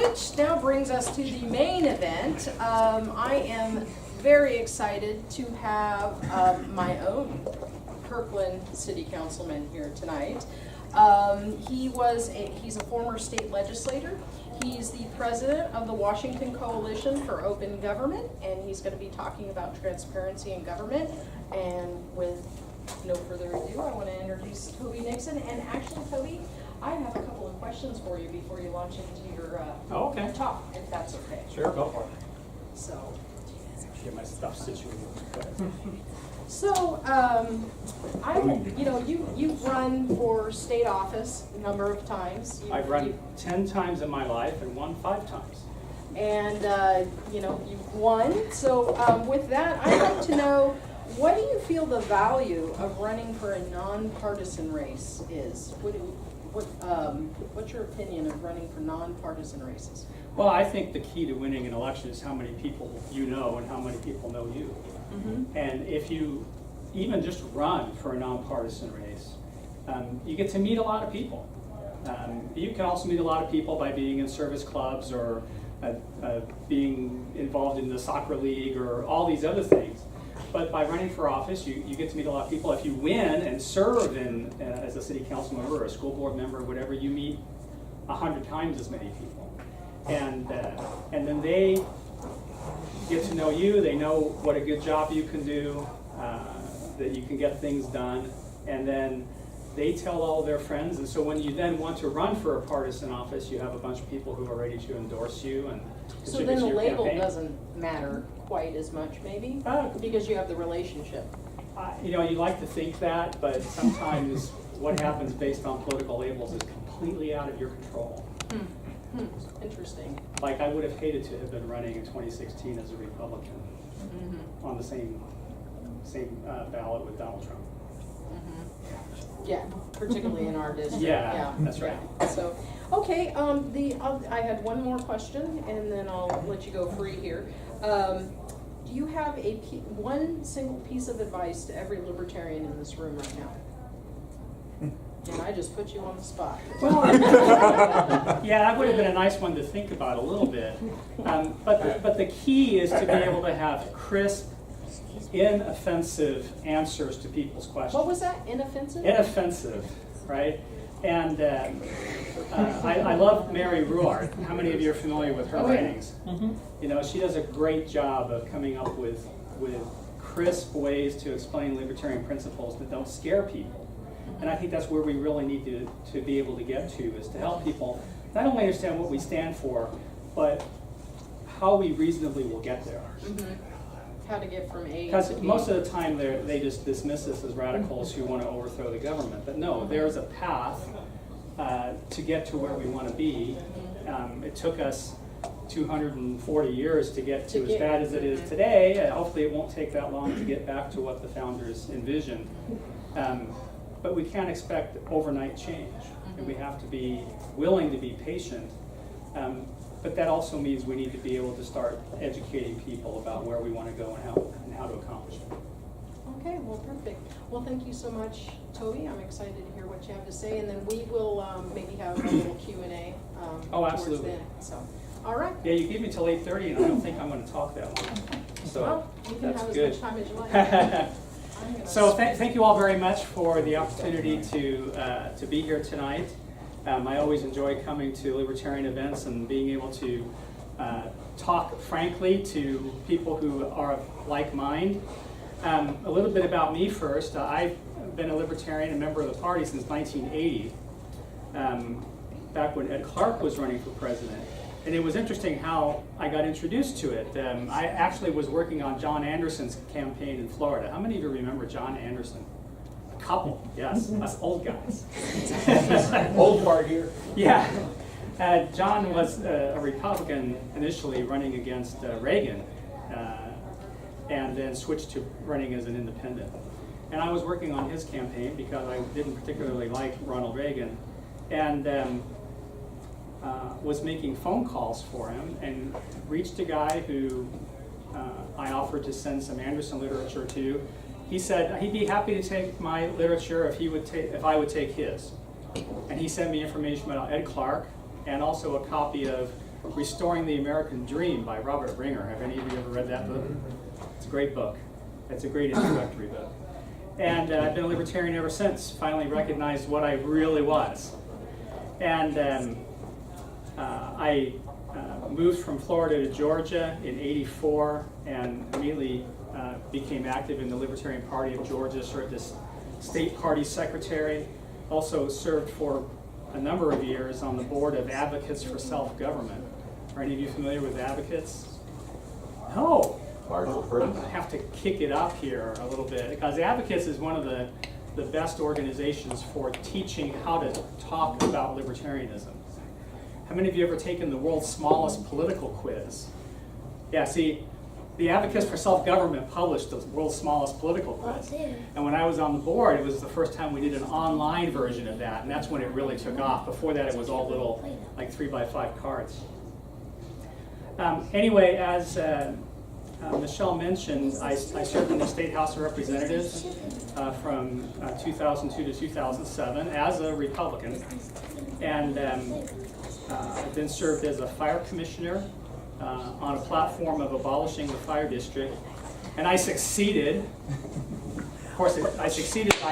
which now brings us to the main event. I am very excited to have my own Kirkland City Councilman here tonight. He's a former state legislator. He's the president of the Washington Coalition for Open Government, and he's going to be talking about transparency in government. And with no further ado, I want to introduce Toby Nixon. And actually, Toby, I have a couple of questions for you before you launch into your talk, if that's okay. Sure, go for it. So, Get my stuff situated. So, you've run for state office a number of times. I've run 10 times in my life and won 5 times. And, you've won. So, with that, I'd like to know, what do you feel the value of running for a nonpartisan race is? What's your opinion of running for nonpartisan races? Well, I think the key to winning an election is how many people you know and how many people know you. Mm-hmm. And if you even just run for a nonpartisan race, you get to meet a lot of people. You can also meet a lot of people by being in service clubs or being involved in the soccer league or all these other things. But by running for office, you get to meet a lot of people. If you win and serve as a city council member or a school board member or whatever, you meet 100 times as many people. And then they get to know you. They know what a good job you can do, that you can get things done. And then they tell all their friends. And so when you then want to run for a partisan office, you have a bunch of people who are ready to endorse you and So contribute then to the your label campaign. doesn't matter quite as much, maybe? Because you have the relationship. You like to think that, but sometimes what happens based on political labels is completely out of your control. Interesting. Like, I would have hated to have been running in 2016 as a Republican on the same ballot with Donald Trump. Yeah, particularly in our district. Yeah, that's right. Yeah. So, okay, I had one more question, and then I'll let you go free here. Do you have one single piece of advice to every libertarian in this room right now? And I just put you on the spot. Well, yeah, that would have been a nice one to think about a little bit. But the key is to be able to have crisp, inoffensive answers to people's questions. What was that? Inoffensive? Inoffensive, right? And I love Mary Ruard. How many of you are familiar with her writings? She does a great job of coming up with crisp ways to explain libertarian principles that don't scare people. And I think that's where we really need to be able to get to, is to help people not only understand what we stand for, but how we reasonably will get there. How to get from A to B. Because most of the time they just dismiss us as radicals who want to overthrow the government. But no, there's a path to get to where we want to be. It took us 240 years to get to as bad as it is today. Hopefully it won't take that long to get back to what the founders envisioned. But we can't expect overnight change. And we have to be willing to be patient. But that also means we need to be able to start educating people about where we want to go and how to accomplish it. Okay, well, perfect. Well, thank you so much, Toby. I'm excited to hear what you have to say, and then we will maybe have a little Q&A absolutely. towards the end. So, all right. Yeah, you gave me till 8:30, and I don't think I'm going to talk that long. So well, you can that's have good. as much time as you like. So thank you all very much for the opportunity to be here tonight. I always enjoy coming to libertarian events and being able to talk frankly to people who are of like mind. A little bit about me first. I've been a libertarian, a member of the party since 1980, back when Ed Clark was running for president. And it was interesting how I got introduced to it. I actually was working on John Anderson's campaign in Florida. How many of you remember John Anderson? A couple, yes, us old guys. Old part here. Yeah. John was a Republican initially running against Reagan, and then switched to running as an independent. And I was working on his campaign because I didn't particularly like Ronald Reagan, and was making phone calls for him and reached a guy who I offered to send some Anderson literature to. He said he'd be happy to take my literature if I would take his. And he sent me information about Ed Clark and also a copy of Restoring the American Dream by Robert Ringer. Have any of you ever read that book? It's a great book. It's a great introductory book. And I've been a libertarian ever since, finally recognized what I really was. And I moved from Florida to Georgia in '84 and immediately became active in the Libertarian Party of Georgia, served as state party secretary, also served for a number of years on the board of Advocates for Self-Government. Are any of you familiar with Advocates? No. Marshall I'm Prince. going to have to kick it up here a little bit, because Advocates is one of the best organizations for teaching how to talk about libertarianism. How many of you ever taken the world's smallest political quiz? Yeah, see, the Advocates for Self-Government published the world's smallest political quiz. And when I was on the board, it was the first time we did an online version of that, and that's when it really took off. Before that, it was all little, like 3x5 cards. Anyway, as Michelle mentioned, I served in the State House of Representatives from 2002 to 2007 as a Republican, and I've then served as a fire commissioner on a platform of abolishing the fire district, and I succeeded. Of course, I succeeded by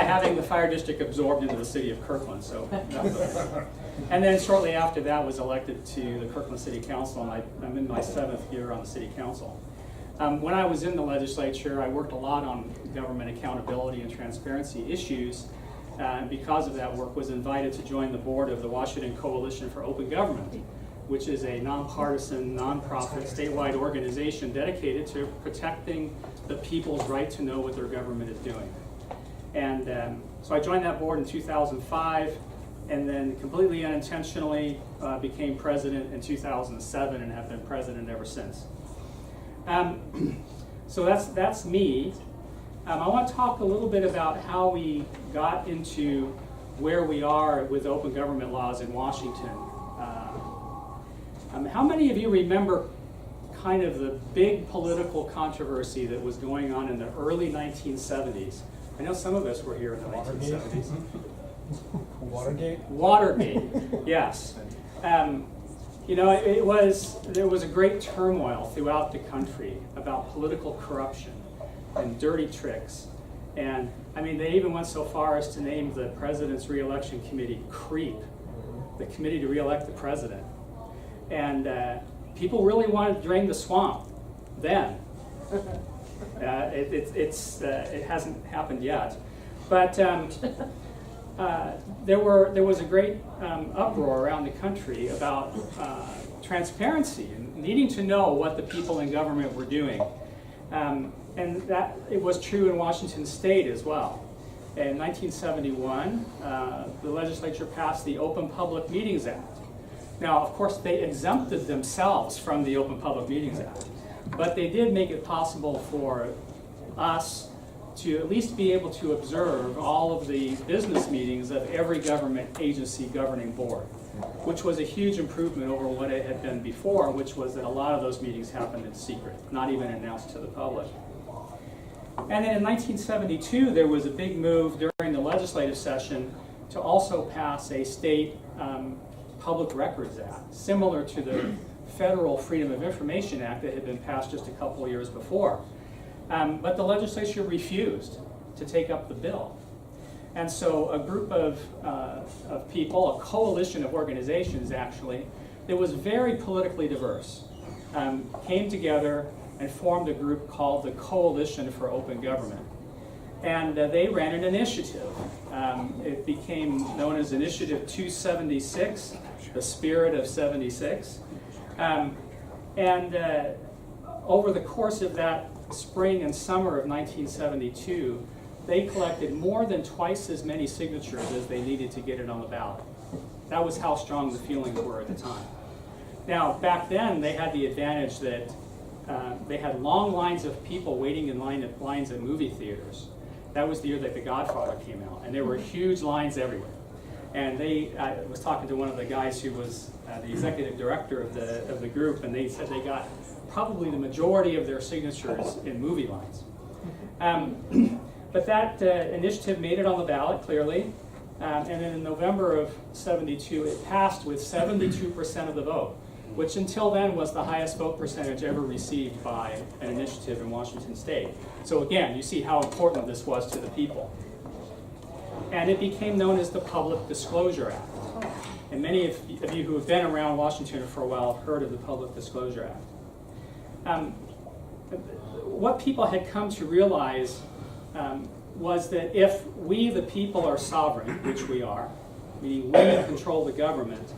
having the fire district absorbed into the city of Kirkland. So, and then shortly after that, was elected to the Kirkland City Council, and I'm in my 7th year on the City Council. When I was in the legislature, I worked a lot on government accountability and transparency issues. And because of that work, was invited to join the board of the Washington Coalition for Open Government, which is a nonpartisan, nonprofit, statewide organization dedicated to protecting the people's right to know what their government is doing. And so I joined that board in 2005, and then completely unintentionally became president in 2007, and have been president ever since. So that's me. I want to talk a little bit about how we got into where we are with open government laws in Washington. How many of you remember kind of the big political controversy that was going on in the early 1970s? I know some of us were here in the 1970s. Watergate? Watergate, yes. You know, there was a great turmoil throughout the country about political corruption and dirty tricks. And I mean, they even went so far as to name the President's Re-election Committee CREEP, the Committee to Re-elect the President. And people really wanted to drain the swamp then. It hasn't happened yet. But there was a great uproar around the country about transparency and needing to know what the people in government were doing. And that it was true in Washington State as well. In 1971, the legislature passed the Open Public Meetings Act. Now, of course, they exempted themselves from the Open Public Meetings Act, but they did make it possible for us to at least be able to observe all of the business meetings of every government agency governing board, which was a huge improvement over what it had been before, which was that a lot of those meetings happened in secret, not even announced to the public. And then in 1972, there was a big move during the legislative session to also pass a state Public Records Act, similar to the Federal Freedom of Information Act that had been passed just a couple of years before. But the legislature refused to take up the bill. And so a group of people, a coalition of organizations actually, that was very politically diverse, came together and formed a group called the Coalition for Open Government. And they ran an initiative. It became known as Initiative 276, the Spirit of 76. Over the course of that spring and summer of 1972, they collected more than twice as many signatures as they needed to get it on the ballot. That was how strong the feelings were at the time. Now, back then, they had the advantage that they had long lines of people waiting in lines at movie theaters. That was the year that The Godfather came out, and there were huge lines everywhere. And I was talking to one of the guys who was the executive director of the group, and they said they got probably the majority of their signatures in movie lines. But that initiative made it on the ballot, clearly, And then in November of '72, it passed with 72% of the vote, which until then was the highest vote percentage ever received by an initiative in Washington State. So again, you see how important this was to the people. And it became known as the Public Disclosure Act. And many of you who have been around Washington for a while have heard of the Public Disclosure Act. What people had come to realize was that if we, the people, are sovereign, which we are, meaning we control the government,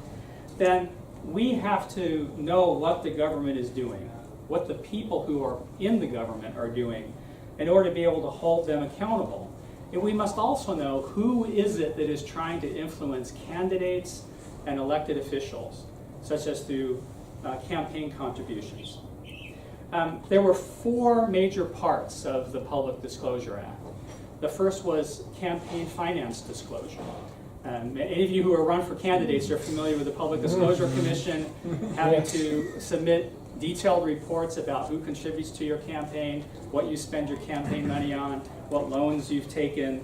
then we have to know what the government is doing, what the people who are in the government are doing, in order to be able to hold them accountable. And we must also know who is it that is trying to influence candidates and elected officials, such as through campaign contributions. There were four major parts of the Public Disclosure Act. The first was campaign finance disclosure. Any of you who are run for candidates are familiar with the Public Disclosure Commission having to submit detailed reports about who contributes to your campaign, what you spend your campaign money on, what loans you've taken,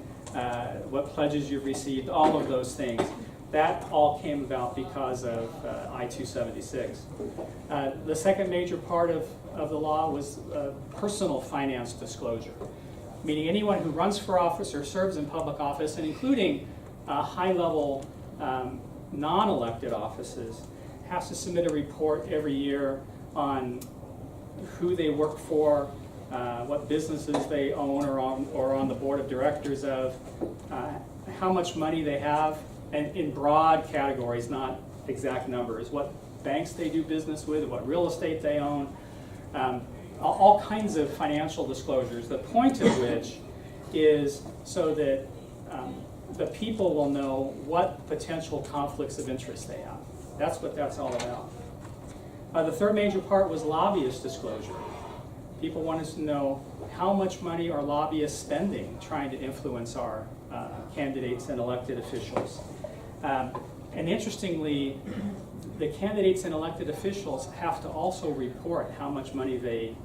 what pledges you've received, all of those things. That all came about because of I-276. The second major part of the law was personal finance disclosure, meaning anyone who runs for office or serves in public office, and including high-level non-elected offices, has to submit a report every year on who they work for, what businesses they own or on the board of directors of, how much money they have, and in broad categories, not exact numbers, what banks they do business with, what real estate they own, all kinds of financial disclosures, the point of which is so that the people will know what potential conflicts of interest they have. That's what that's all about. The third major part was lobbyist disclosure. People wanted to know how much money are lobbyists spending trying to influence our candidates and elected officials. And interestingly, the candidates and elected officials have to also report how much money they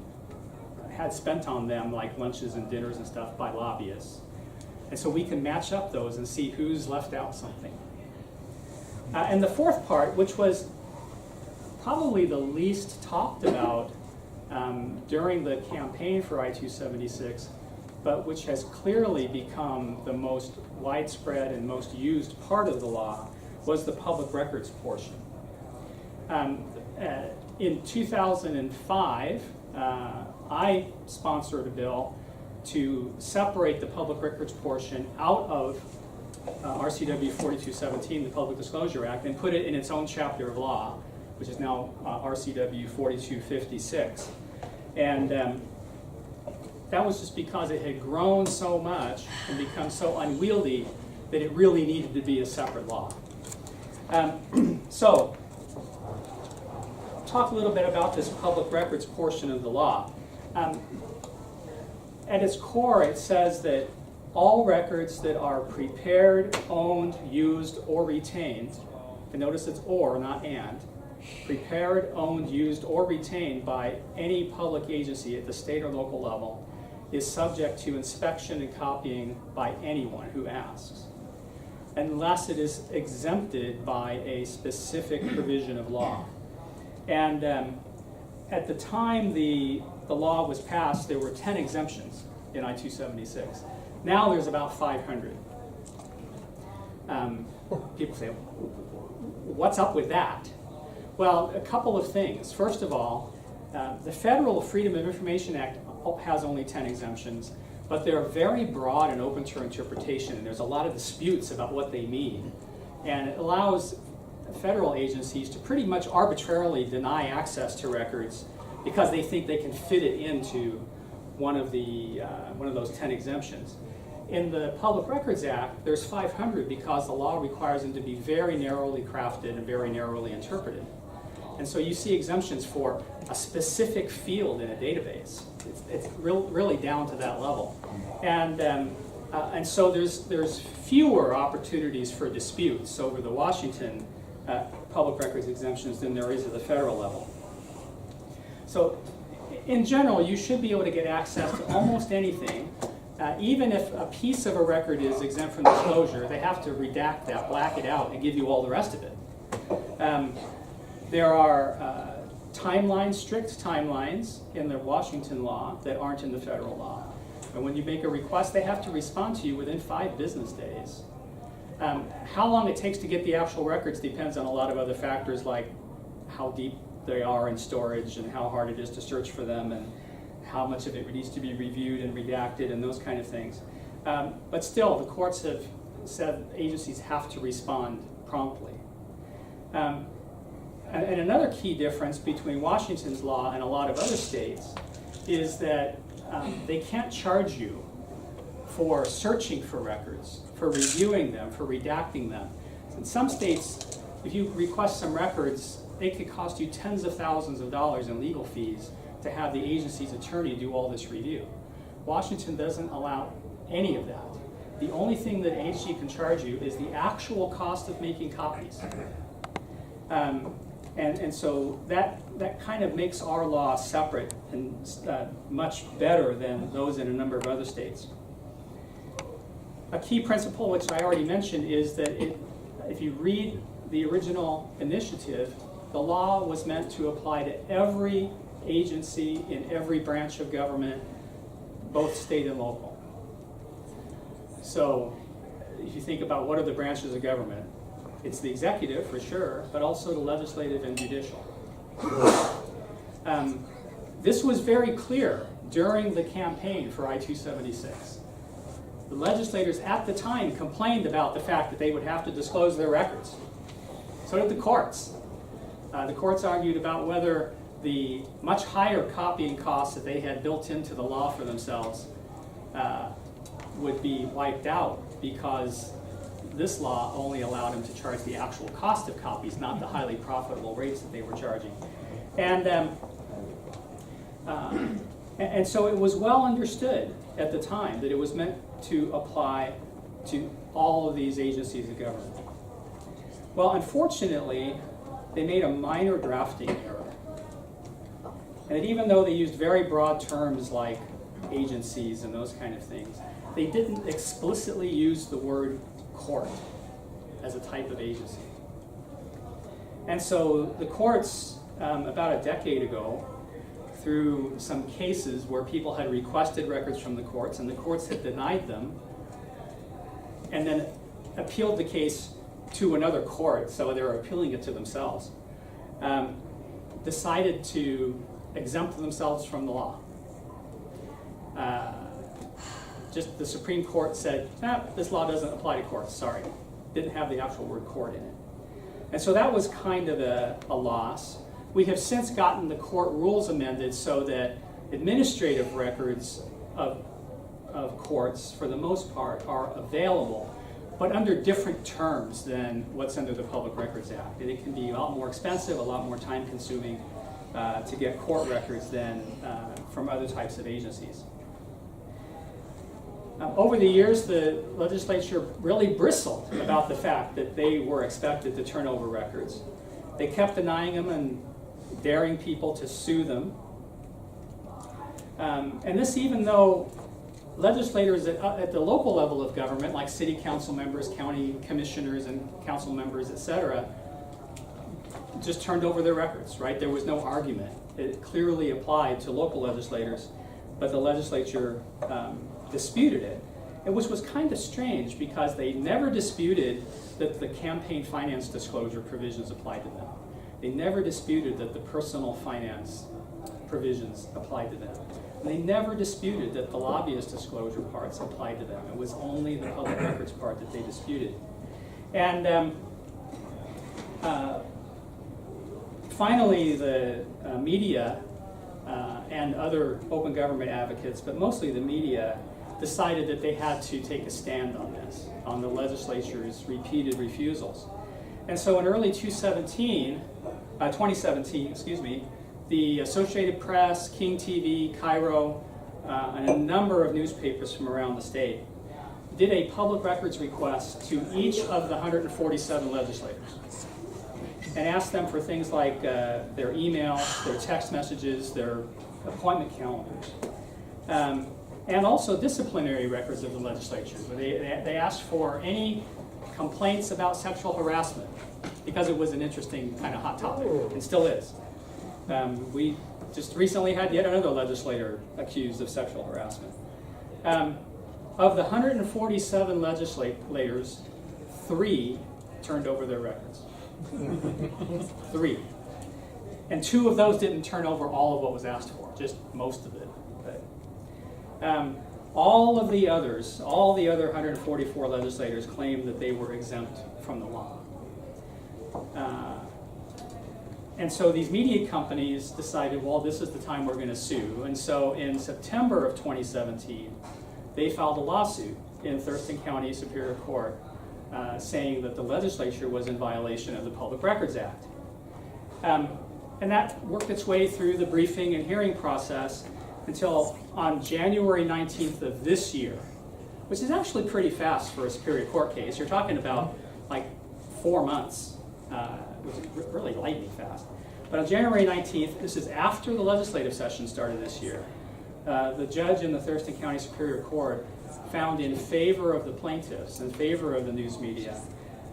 had spent on them, like lunches and dinners and stuff, by lobbyists. And so we can match up those and see who's left out something. And the fourth part, which was probably the least talked about during the campaign for I-276, but which has clearly become the most widespread and most used part of the law, was the public records portion. In 2005, I sponsored a bill to separate the public records portion out of RCW 4217, the Public Disclosure Act, and put it in its own chapter of law, which is now RCW 4256. And that was just because it had grown so much and become so unwieldy that it really needed to be a separate law. So, talk a little bit about this public records portion of the law. At its core, it says that all records that are prepared, owned, used, or retained, and notice it's or, not and, prepared, owned, used, or retained by any public agency at the state or local level, is subject to inspection and copying by anyone who asks, unless it is exempted by a specific provision of law. And at the time the law was passed, there were 10 exemptions in I-276. Now there's about 500. People say, what's up with that? Well, a couple of things. First of all, the Federal Freedom of Information Act has only 10 exemptions, but they're very broad and open to interpretation, and there's a lot of disputes about what they mean. And it allows federal agencies to pretty much arbitrarily deny access to records because they think they can fit it into one of those 10 exemptions. In the Public Records Act, there's 500 because the law requires them to be very narrowly crafted and very narrowly interpreted. And so you see exemptions for a specific field in a database. It's really down to that level. And so there's fewer opportunities for disputes over the Washington public records exemptions than there is at the federal level. So in general, you should be able to get access to almost anything even if a piece of a record is exempt from disclosure, they have to redact that, black it out, and give you all the rest of it. There are timelines, strict timelines in the Washington law that aren't in the federal law. And when you make a request, they have to respond to you within 5 business days. How long it takes to get the actual records depends on a lot of other factors, like how deep they are in storage and how hard it is to search for them and how much of it needs to be reviewed and redacted and those kind of things. But still, the courts have said agencies have to respond promptly. And another key difference between Washington's law and a lot of other states is that they can't charge you for searching for records, for reviewing them, for redacting them. In some states, if you request some records, it could cost you tens of thousands of dollars in legal fees to have the agency's attorney do all this review. Washington doesn't allow any of that. The only thing that an agency can charge you is the actual cost of making copies. And so that kind of makes our law separate and much better than those in a number of other states. A key principle, which I already mentioned, is that if you read the original initiative, the law was meant to apply to every agency in every branch of government, both state and local. So if you think about what are the branches of government, it's the executive for sure, but also the legislative and judicial. This was very clear during the campaign for I-276. The legislators at the time complained about the fact that they would have to disclose their records. So did the courts. The courts argued about whether the much higher copying costs that they had built into the law for themselves would be wiped out because this law only allowed them to charge the actual cost of copies, not the highly profitable rates that they were charging. And so it was well understood at the time that it was meant to apply to all of these agencies of government. Well, unfortunately, they made a minor drafting error. And even though they used very broad terms like agencies and those kind of things, they didn't explicitly use the word court as a type of agency. And so the courts, about a decade ago, through some cases where people had requested records from the courts and the courts had denied them, and then appealed the case to another court, so they were appealing it to themselves, decided to exempt themselves from the law. Just the Supreme Court said, this law doesn't apply to courts, sorry. Didn't have the actual word court in it. And so that was kind of a loss. We have since gotten the court rules amended so that administrative records of courts, for the most part, are available, but under different terms than what's under the Public Records Act. And it can be a lot more expensive, a lot more time-consuming to get court records than from other types of agencies. Over the years, the legislature really bristled about the fact that they were expected to turn over records. They kept denying them and daring people to sue them. And this even though legislators at the local level of government, like city council members, county commissioners, and council members, etc., just turned over their records, right? There was no argument. It clearly applied to local legislators, but the legislature disputed it, which was kind of strange because they never disputed that the campaign finance disclosure provisions applied to them. They never disputed that the personal finance provisions applied to them. And they never disputed that the lobbyist disclosure parts applied to them. It was only the public records part that they disputed. And finally, the media and other open government advocates, but mostly the media, decided that they had to take a stand on this, on the legislature's repeated refusals. And so in early 2017, the Associated Press, King TV, Cairo, and a number of newspapers from around the state did a public records request to each of the 147 legislators and asked them for things like their email, their text messages, their appointment calendars. and also disciplinary records of the legislature. They asked for any complaints about sexual harassment because it was an interesting kind of hot topic, and still is. We just recently had yet another legislator accused of sexual harassment. Of the 147 legislators, 3 turned over their records. 3. And 2 of those didn't turn over all of what was asked for, just most of it. But, all the other 144 legislators claimed that they were exempt from the law. And so these media companies decided, well, this is the time we're going to sue. And so in September of 2017, they filed a lawsuit in Thurston County Superior Court saying that the legislature was in violation of the Public Records Act. And that worked its way through the briefing and hearing process until on January 19th of this year, which is actually pretty fast for a Superior Court case. You're talking about like 4 months, which is really lightning fast. But on January 19th, this is after the legislative session started this year, the judge in the Thurston County Superior Court found in favor of the plaintiffs, in favor of the news media,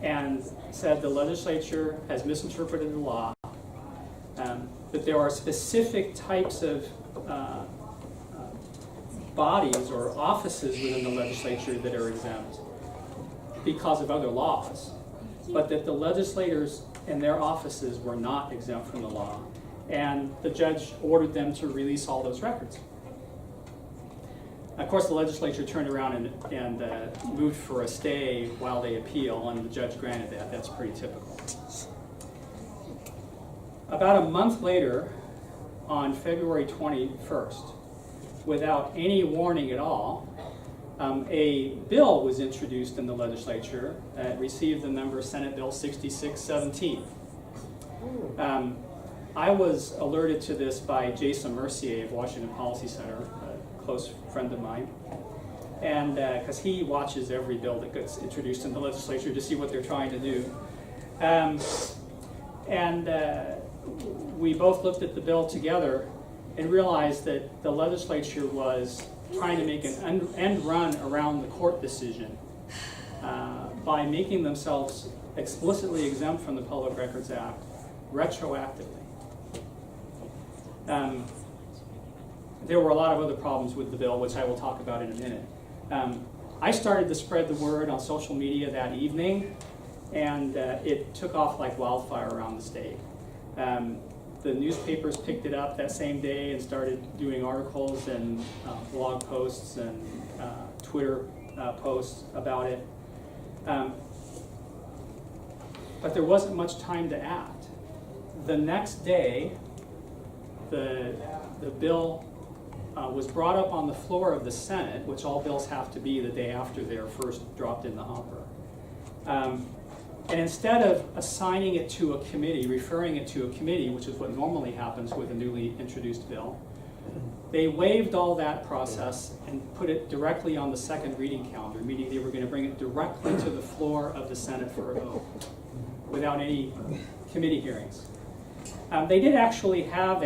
and said the legislature has misinterpreted the law, that there are specific types of bodies or offices within the legislature that are exempt because of other laws, but that the legislators and their offices were not exempt from the law. And the judge ordered them to release all those records. Of course, the legislature turned around and moved for a stay while they appeal, and the judge granted that. That's pretty typical. About a month later, on February 21st, without any warning at all, a bill was introduced in the legislature. It received the number Senate Bill 6617. I was alerted to this by Jason Mercier of Washington Policy Center, a close friend of mine, and because he watches every bill that gets introduced in the legislature to see what they're trying to do. We both looked at the bill together and realized that the legislature was trying to make an end run around the court decision by making themselves explicitly exempt from the Public Records Act retroactively. There were a lot of other problems with the bill, which I will talk about in a minute. I started to spread the word on social media that evening, and it took off like wildfire around the state. The newspapers picked it up that same day and started doing articles and blog posts and Twitter posts about it. But there wasn't much time to act. The next day, the bill was brought up on the floor of the Senate, which all bills have to be the day after they're first dropped in the hopper. And instead of assigning it to a committee, referring it to a committee, which is what normally happens with a newly introduced bill, they waived all that process and put it directly on the second reading calendar, meaning they were going to bring it directly to the floor of the Senate for a vote without any committee hearings. They did actually have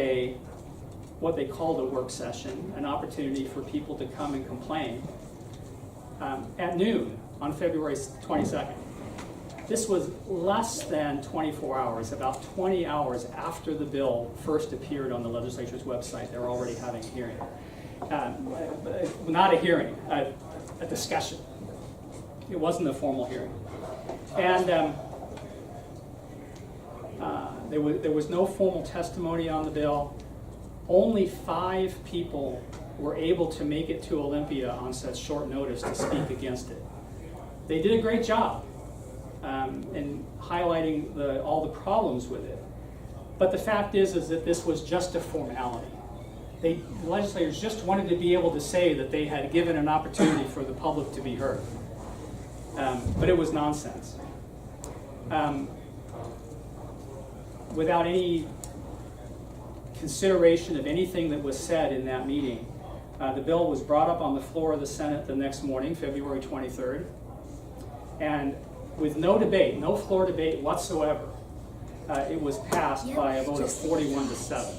what they called a work session, an opportunity for people to come and complain at noon on February 22nd. This was less than 24 hours, about 20 hours after the bill first appeared on the legislature's website. They were already having a hearing. Not a hearing, a discussion. It wasn't a formal hearing. And there was no formal testimony on the bill. Only 5 people were able to make it to Olympia on such short notice to speak against it. They did a great job in highlighting all the problems with it. But the fact is that this was just a formality. The legislators just wanted to be able to say that they had given an opportunity for the public to be heard. But it was nonsense. Without any consideration of anything that was said in that meeting, the bill was brought up on the floor of the Senate the next morning, February 23rd, and with no debate, no floor debate whatsoever, it was passed by a vote of 41-7.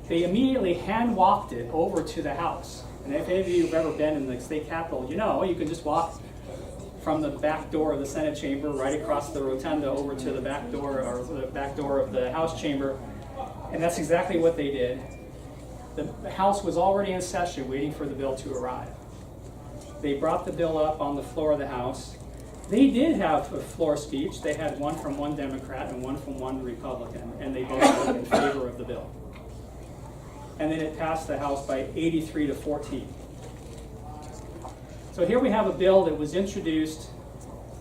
they immediately hand-walked it over to the House. And if any of you have ever been in the state capitol, you know you can just walk from the back door of the Senate chamber right across the rotunda over to the back door, or the back door of the House chamber. And that's exactly what they did. The House was already in session waiting for the bill to arrive. They brought the bill up on the floor of the House. They did have a floor speech. They had one from one Democrat and one from one Republican, and they both voted in favor of the bill. And then it passed the House by 83-14. So here we have a bill that was introduced,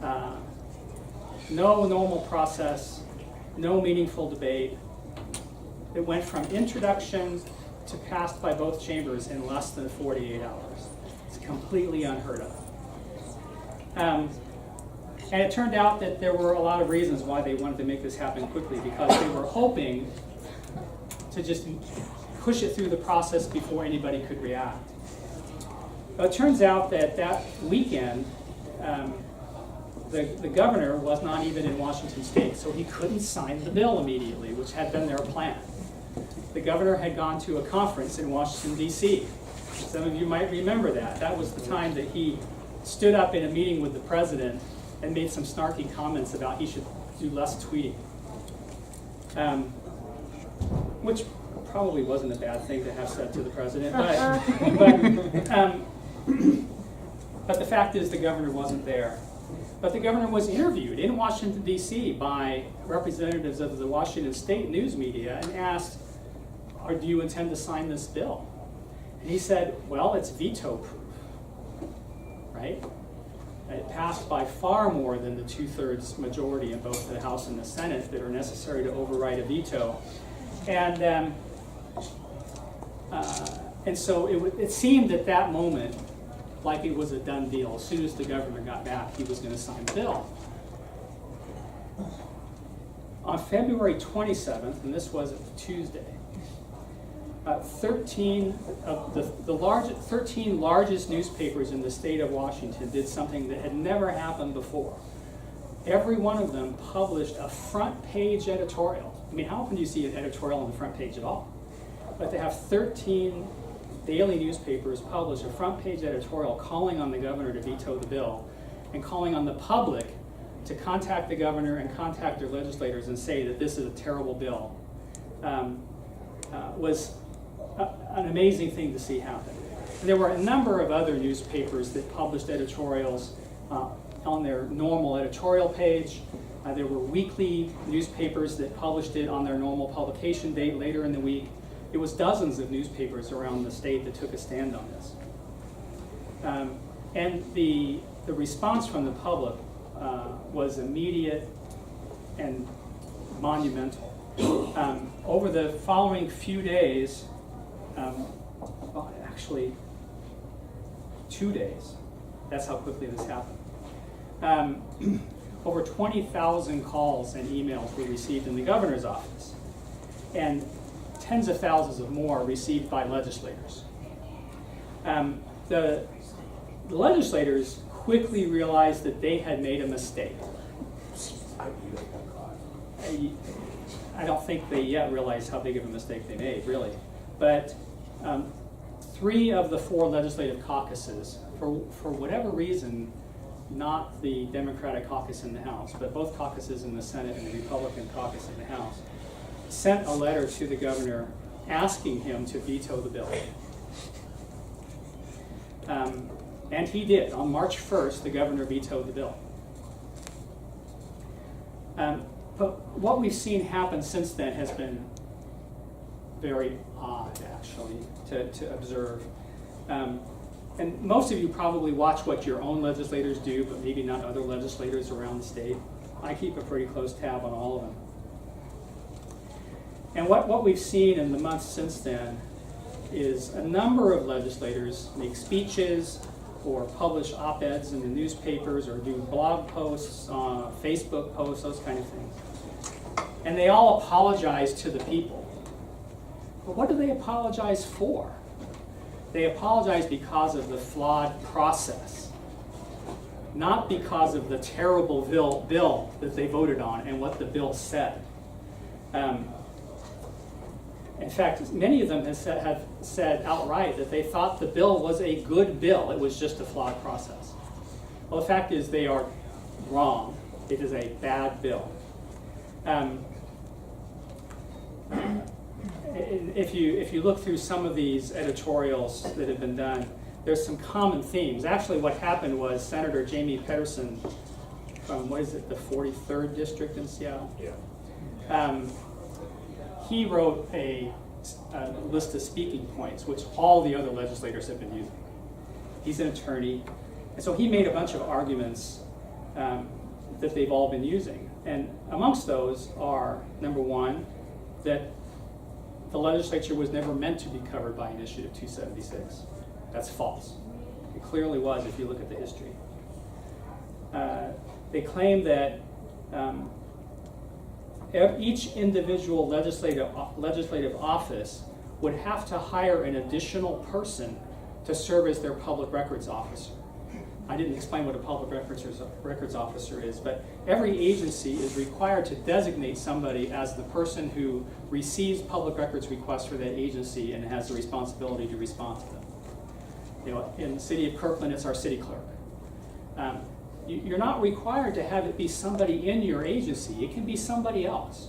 no normal process, no meaningful debate. It went from introduction to passed by both chambers in less than 48 hours. It's completely unheard of. And it turned out that there were a lot of reasons why they wanted to make this happen quickly, because they were hoping to just push it through the process before anybody could react. But it turns out that that weekend, the governor was not even in Washington State, so he couldn't sign the bill immediately, which had been their plan. The governor had gone to a conference in Washington, D.C. Some of you might remember that. That was the time that he stood up in a meeting with the president and made some snarky comments about he should do less tweeting, which probably wasn't a bad thing to have said to the president. But the fact is the governor wasn't there. But the governor was interviewed in Washington, D.C. by representatives of the Washington State news media and asked, do you intend to sign this bill? And he said, well, it's veto-proof, right? It passed by far more than the 2/3 majority in both the House and the Senate that are necessary to override a veto. And so it seemed at that moment like it was a done deal. As soon as the governor got back, he was going to sign the bill. On February 27th, and this was a Tuesday, 13 of the 13 largest newspapers in the state of Washington did something that had never happened before. Every one of them published a front page editorial. I mean, how often do you see an editorial on the front page at all? But they have 13 daily newspapers publish a front page editorial calling on the governor to veto the bill and calling on the public to contact the governor and contact their legislators and say that this is a terrible bill. Was an amazing thing to see happen. And there were a number of other newspapers that published editorials on their normal editorial page. There were weekly newspapers that published it on their normal publication date later in the week. It was dozens of newspapers around the state that took a stand on this. And the response from the public was immediate and monumental. Over the following few days, well, actually 2 days, that's how quickly this happened. Over 20,000 calls and emails were received in the governor's office, and tens of thousands of more received by legislators. The legislators quickly realized that they had made a mistake. I don't think they yet realize how big of a mistake they made, really. But 3 of the 4 legislative caucuses, for whatever reason, not the Democratic caucus in the House, but both caucuses in the Senate and the Republican caucus in the House, sent a letter to the governor asking him to veto the bill. And he did. On March 1st, the governor vetoed the bill. But what we've seen happen since then has been very odd, actually, to observe. And most of you probably watch what your own legislators do, but maybe not other legislators around the state. I keep a pretty close tab on all of them. And what we've seen in the months since then is a number of legislators make speeches or publish op-eds in the newspapers or do blog posts, Facebook posts, those kind of things. And they all apologize to the people. But what do they apologize for? They apologize because of the flawed process, not because of the terrible bill that they voted on and what the bill said. In fact, many of them have said outright that they thought the bill was a good bill. It was just a flawed process. Well, the fact is they are wrong. It is a bad bill. If you look through some of these editorials that have been done, there's some common themes. Actually, what happened was Senator Jamie Pedersen from, what is it, the 43rd District in Seattle? Yeah. He wrote a list of speaking points, which all the other legislators have been using. He's an attorney, and so he made a bunch of arguments that they've all been using. And amongst those are, number one, that the legislature was never meant to be covered by Initiative 276. That's false. It clearly was if you look at the history. They claim that each individual legislative office would have to hire an additional person to serve as their public records officer. I didn't explain what a public records officer is, but every agency is required to designate somebody as the person who receives public records requests for that agency and has the responsibility to respond to them. You know, in the city of Kirkland, it's our city clerk. You're not required to have it be somebody in your agency. It can be somebody else.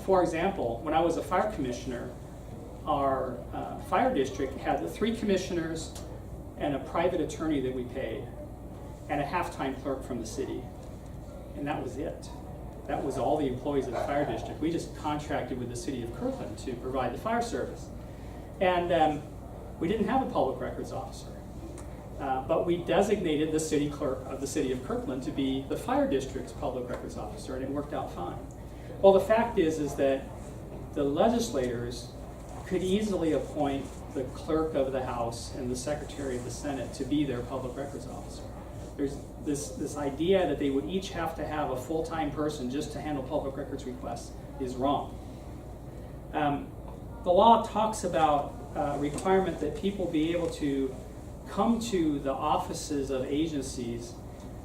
For example, when I was a fire commissioner, our fire district had the 3 commissioners and a private attorney that we paid, and a half-time clerk from the city. And that was it. That was all the employees of the fire district. We just contracted with the city of Kirkland to provide the fire service. And we didn't have a public records officer. But we designated the city clerk of the city of Kirkland to be the fire district's public records officer, and it worked out fine. Well, the fact is that the legislators could easily appoint the clerk of the House and the secretary of the Senate to be their public records officer. There's this idea that they would each have to have a full-time person just to handle public records requests is wrong. The law talks about a requirement that people be able to come to the offices of agencies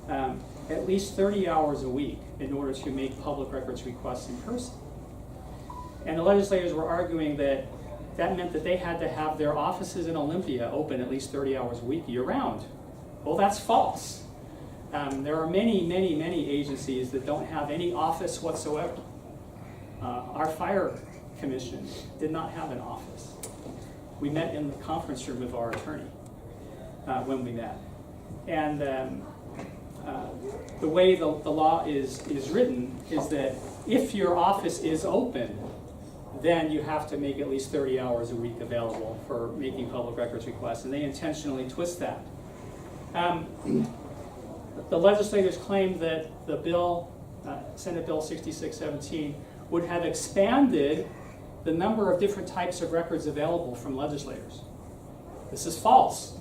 at least 30 hours a week in order to make public records requests in person. And the legislators were arguing that meant that they had to have their offices in Olympia open at least 30 hours a week year-round. Well, that's false. There are many agencies that don't have any office whatsoever. Our fire commission did not have an office. We met in the conference room of our attorney when we met. And the way the law is written is that if your office is open, then you have to make at least 30 hours a week available for making public records requests, and they intentionally twist that. The legislators claimed that the bill, Senate Bill 6617, would have expanded the number of different types of records available from legislators. This is false.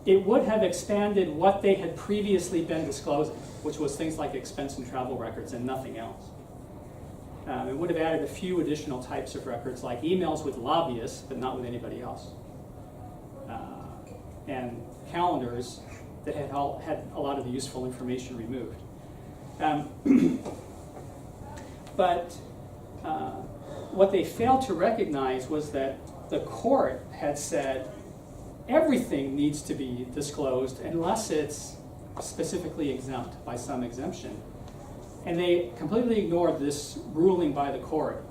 It would have expanded what they had previously been disclosing, which was things like expense and travel records and nothing else. It would have added a few additional types of records, like emails with lobbyists, but not with anybody else. And calendars that had a lot of the useful information removed. But what they failed to recognize was that the court had said everything needs to be disclosed unless it's specifically exempt by some exemption. And they completely ignored this ruling by the court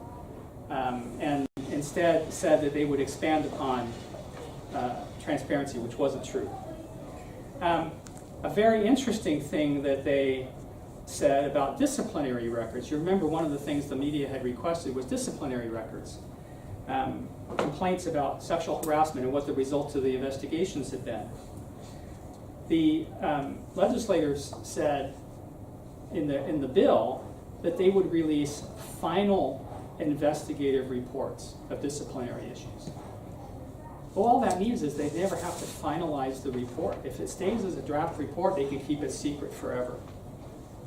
and instead said that they would expand upon transparency, which wasn't true. A very interesting thing that they said about disciplinary records, you remember one of the things the media had requested was disciplinary records. Complaints about sexual harassment and what the results of the investigations had been. The legislators said in the bill that they would release final investigative reports of disciplinary issues. Well, all that means is they never have to finalize the report. If it stays as a draft report, they can keep it secret forever.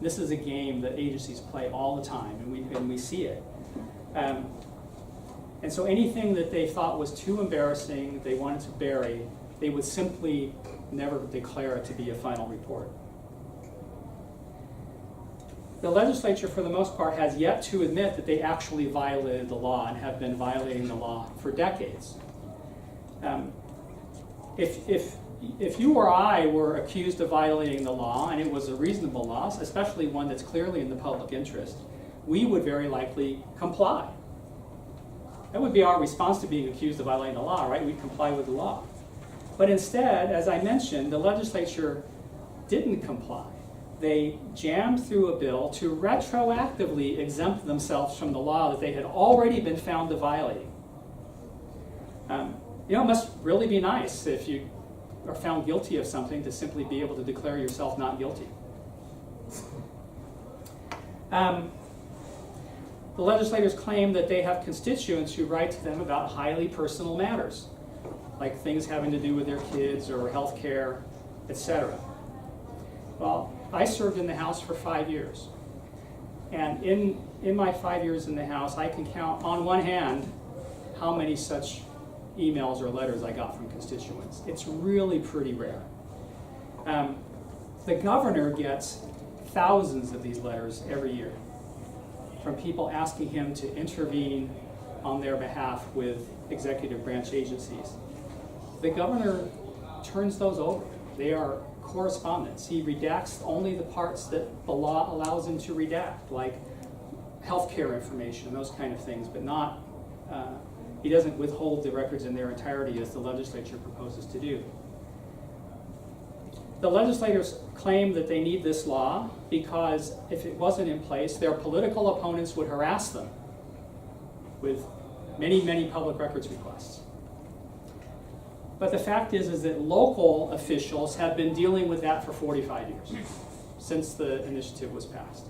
This is a game that agencies play all the time, and we see it. And so anything that they thought was too embarrassing, they wanted to bury, they would simply never declare it to be a final report. the legislature, for the most part, has yet to admit that they actually violated the law and have been violating the law for decades. If you or I were accused of violating the law, and it was a reasonable law, especially one that's clearly in the public interest, we would very likely comply. That would be our response to being accused of violating the law, right? We'd comply with the law. But instead, as I mentioned, the legislature didn't comply. They jammed through a bill to retroactively exempt themselves from the law that they had already been found to violate. It must really be nice if you are found guilty of something to simply be able to declare yourself not guilty. The legislators claim that they have constituents who write to them about highly personal matters, like things having to do with their kids or health care, etc. Well, I served in the House for 5 years. And in my 5 years in the House, I can count on one hand how many such emails or letters I got from constituents. It's really pretty rare. The governor gets thousands of these letters every year from people asking him to intervene on their behalf with executive branch agencies. The governor turns those over. They are correspondence. He redacts only the parts that the law allows him to redact, like healthcare information, those kind of things, but not, he doesn't withhold the records in their entirety as the legislature proposes to do. The legislators claim that they need this law because if it wasn't in place, their political opponents would harass them with many, many public records requests. But the fact is that local officials have been dealing with that for 45 years, since the initiative was passed.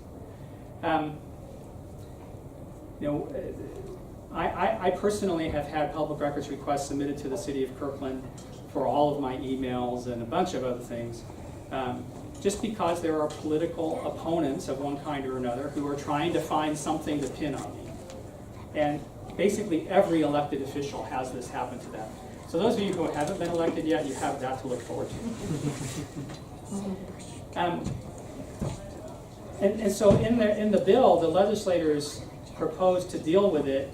I personally have had public records requests submitted to the city of Kirkland for all of my emails and a bunch of other things, just because there are political opponents of one kind or another who are trying to find something to pin on me. And basically every elected official has this happen to them. So those of you who haven't been elected yet, you have that to look forward to. And so in the bill, the legislators proposed to deal with it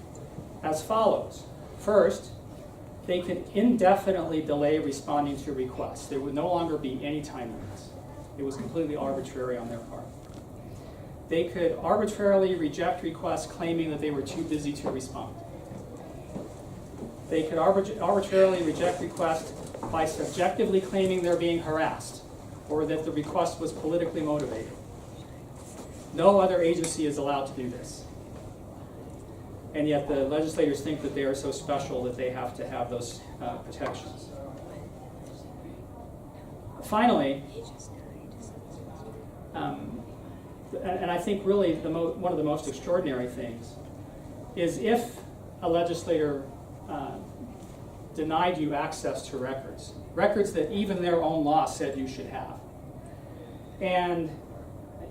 as follows. First, they could indefinitely delay responding to requests. There would no longer be any time limits. It was completely arbitrary on their part. They could arbitrarily reject requests claiming that they were too busy to respond. They could arbitrarily reject requests by subjectively claiming they're being harassed or that the request was politically motivated. No other agency is allowed to do this. And yet the legislators think that they are so special that they have to have those protections. Finally, and I think really one of the most extraordinary things is if a legislator denied you access to records that even their own law said you should have, and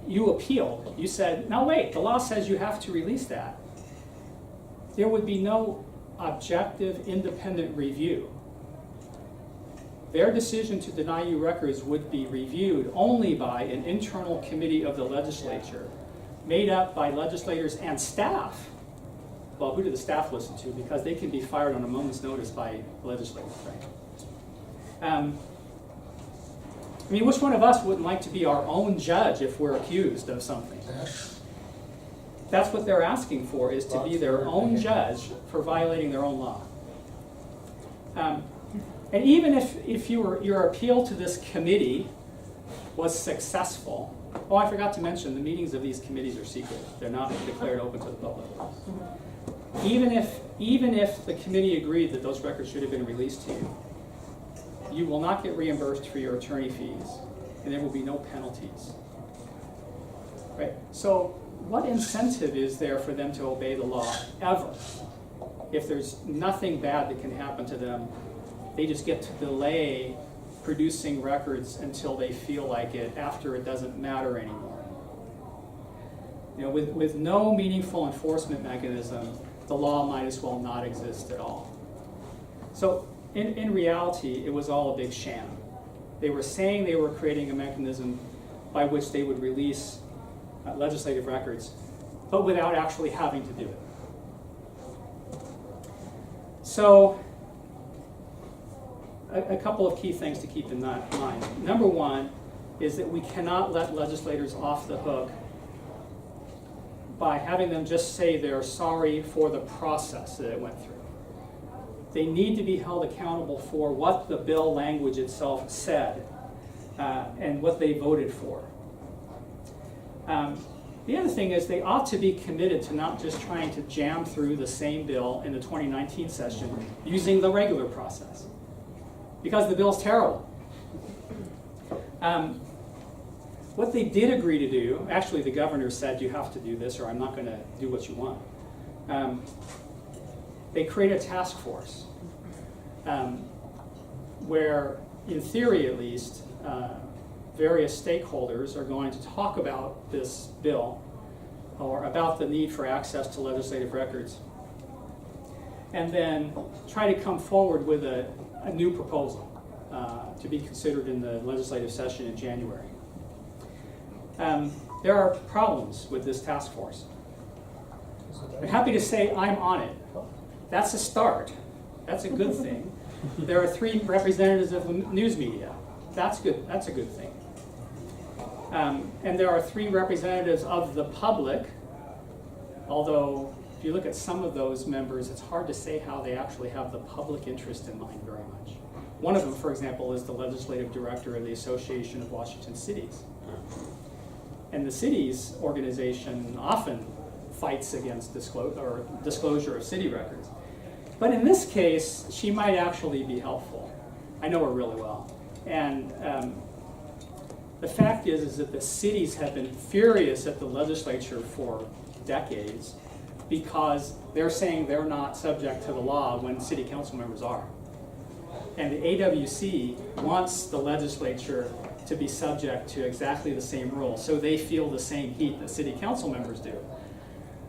you appealed, you said, no wait, the law says you have to release that, there would be no objective, independent review. Their decision to deny you records would be reviewed only by an internal committee of the legislature, made up by legislators and staff. Well, who do the staff listen to? Because they can be fired on a moment's notice by legislators, right? Which one of us wouldn't like to be our own judge if we're accused of something? That's what they're asking for, is to be their own judge for violating their own law. And even if your appeal to this committee was successful, oh, I forgot to mention, the meetings of these committees are secret. They're not declared open to the public. Even if the committee agreed that those records should have been released to you, you will not get reimbursed for your attorney fees, and there will be no penalties. Right? So what incentive is there for them to obey the law, ever? If there's nothing bad that can happen to them, they just get to delay producing records until they feel like it, after it doesn't matter anymore. With no meaningful enforcement mechanism, the law might as well not exist at all. So in reality, it was all a big sham. They were saying they were creating a mechanism by which they would release legislative records, but without actually having to do it. So, a couple of key things to keep in mind. Number one is that we cannot let legislators off the hook by having them just say they're sorry for the process that it went through. They need to be held accountable for what the bill language itself said and what they voted for. The other thing is they ought to be committed to not just trying to jam through the same bill in the 2019 session using the regular process, because the bill's terrible. What they did agree to do, actually the governor said you have to do this or I'm not going to do what you want. They created a task force where, in theory at least, various stakeholders are going to talk about this bill or about the need for access to legislative records, and then try to come forward with a new proposal to be considered in the legislative session in January. There are problems with this task force. I'm happy to say I'm on it. That's a start. That's a good thing. There are 3 representatives of the news media. That's good. That's a good thing. And there are 3 representatives of the public, although if you look at some of those members, it's hard to say how they actually have the public interest in mind very much. One of them, for example, is the legislative director of the Association of Washington Cities. And the city's organization often fights against disclosure of city records. But in this case, she might actually be helpful. I know her really well. And the fact is that the cities have been furious at the legislature for decades because they're saying they're not subject to the law when city council members are. And the AWC wants the legislature to be subject to exactly the same rules, so they feel the same heat that city council members do.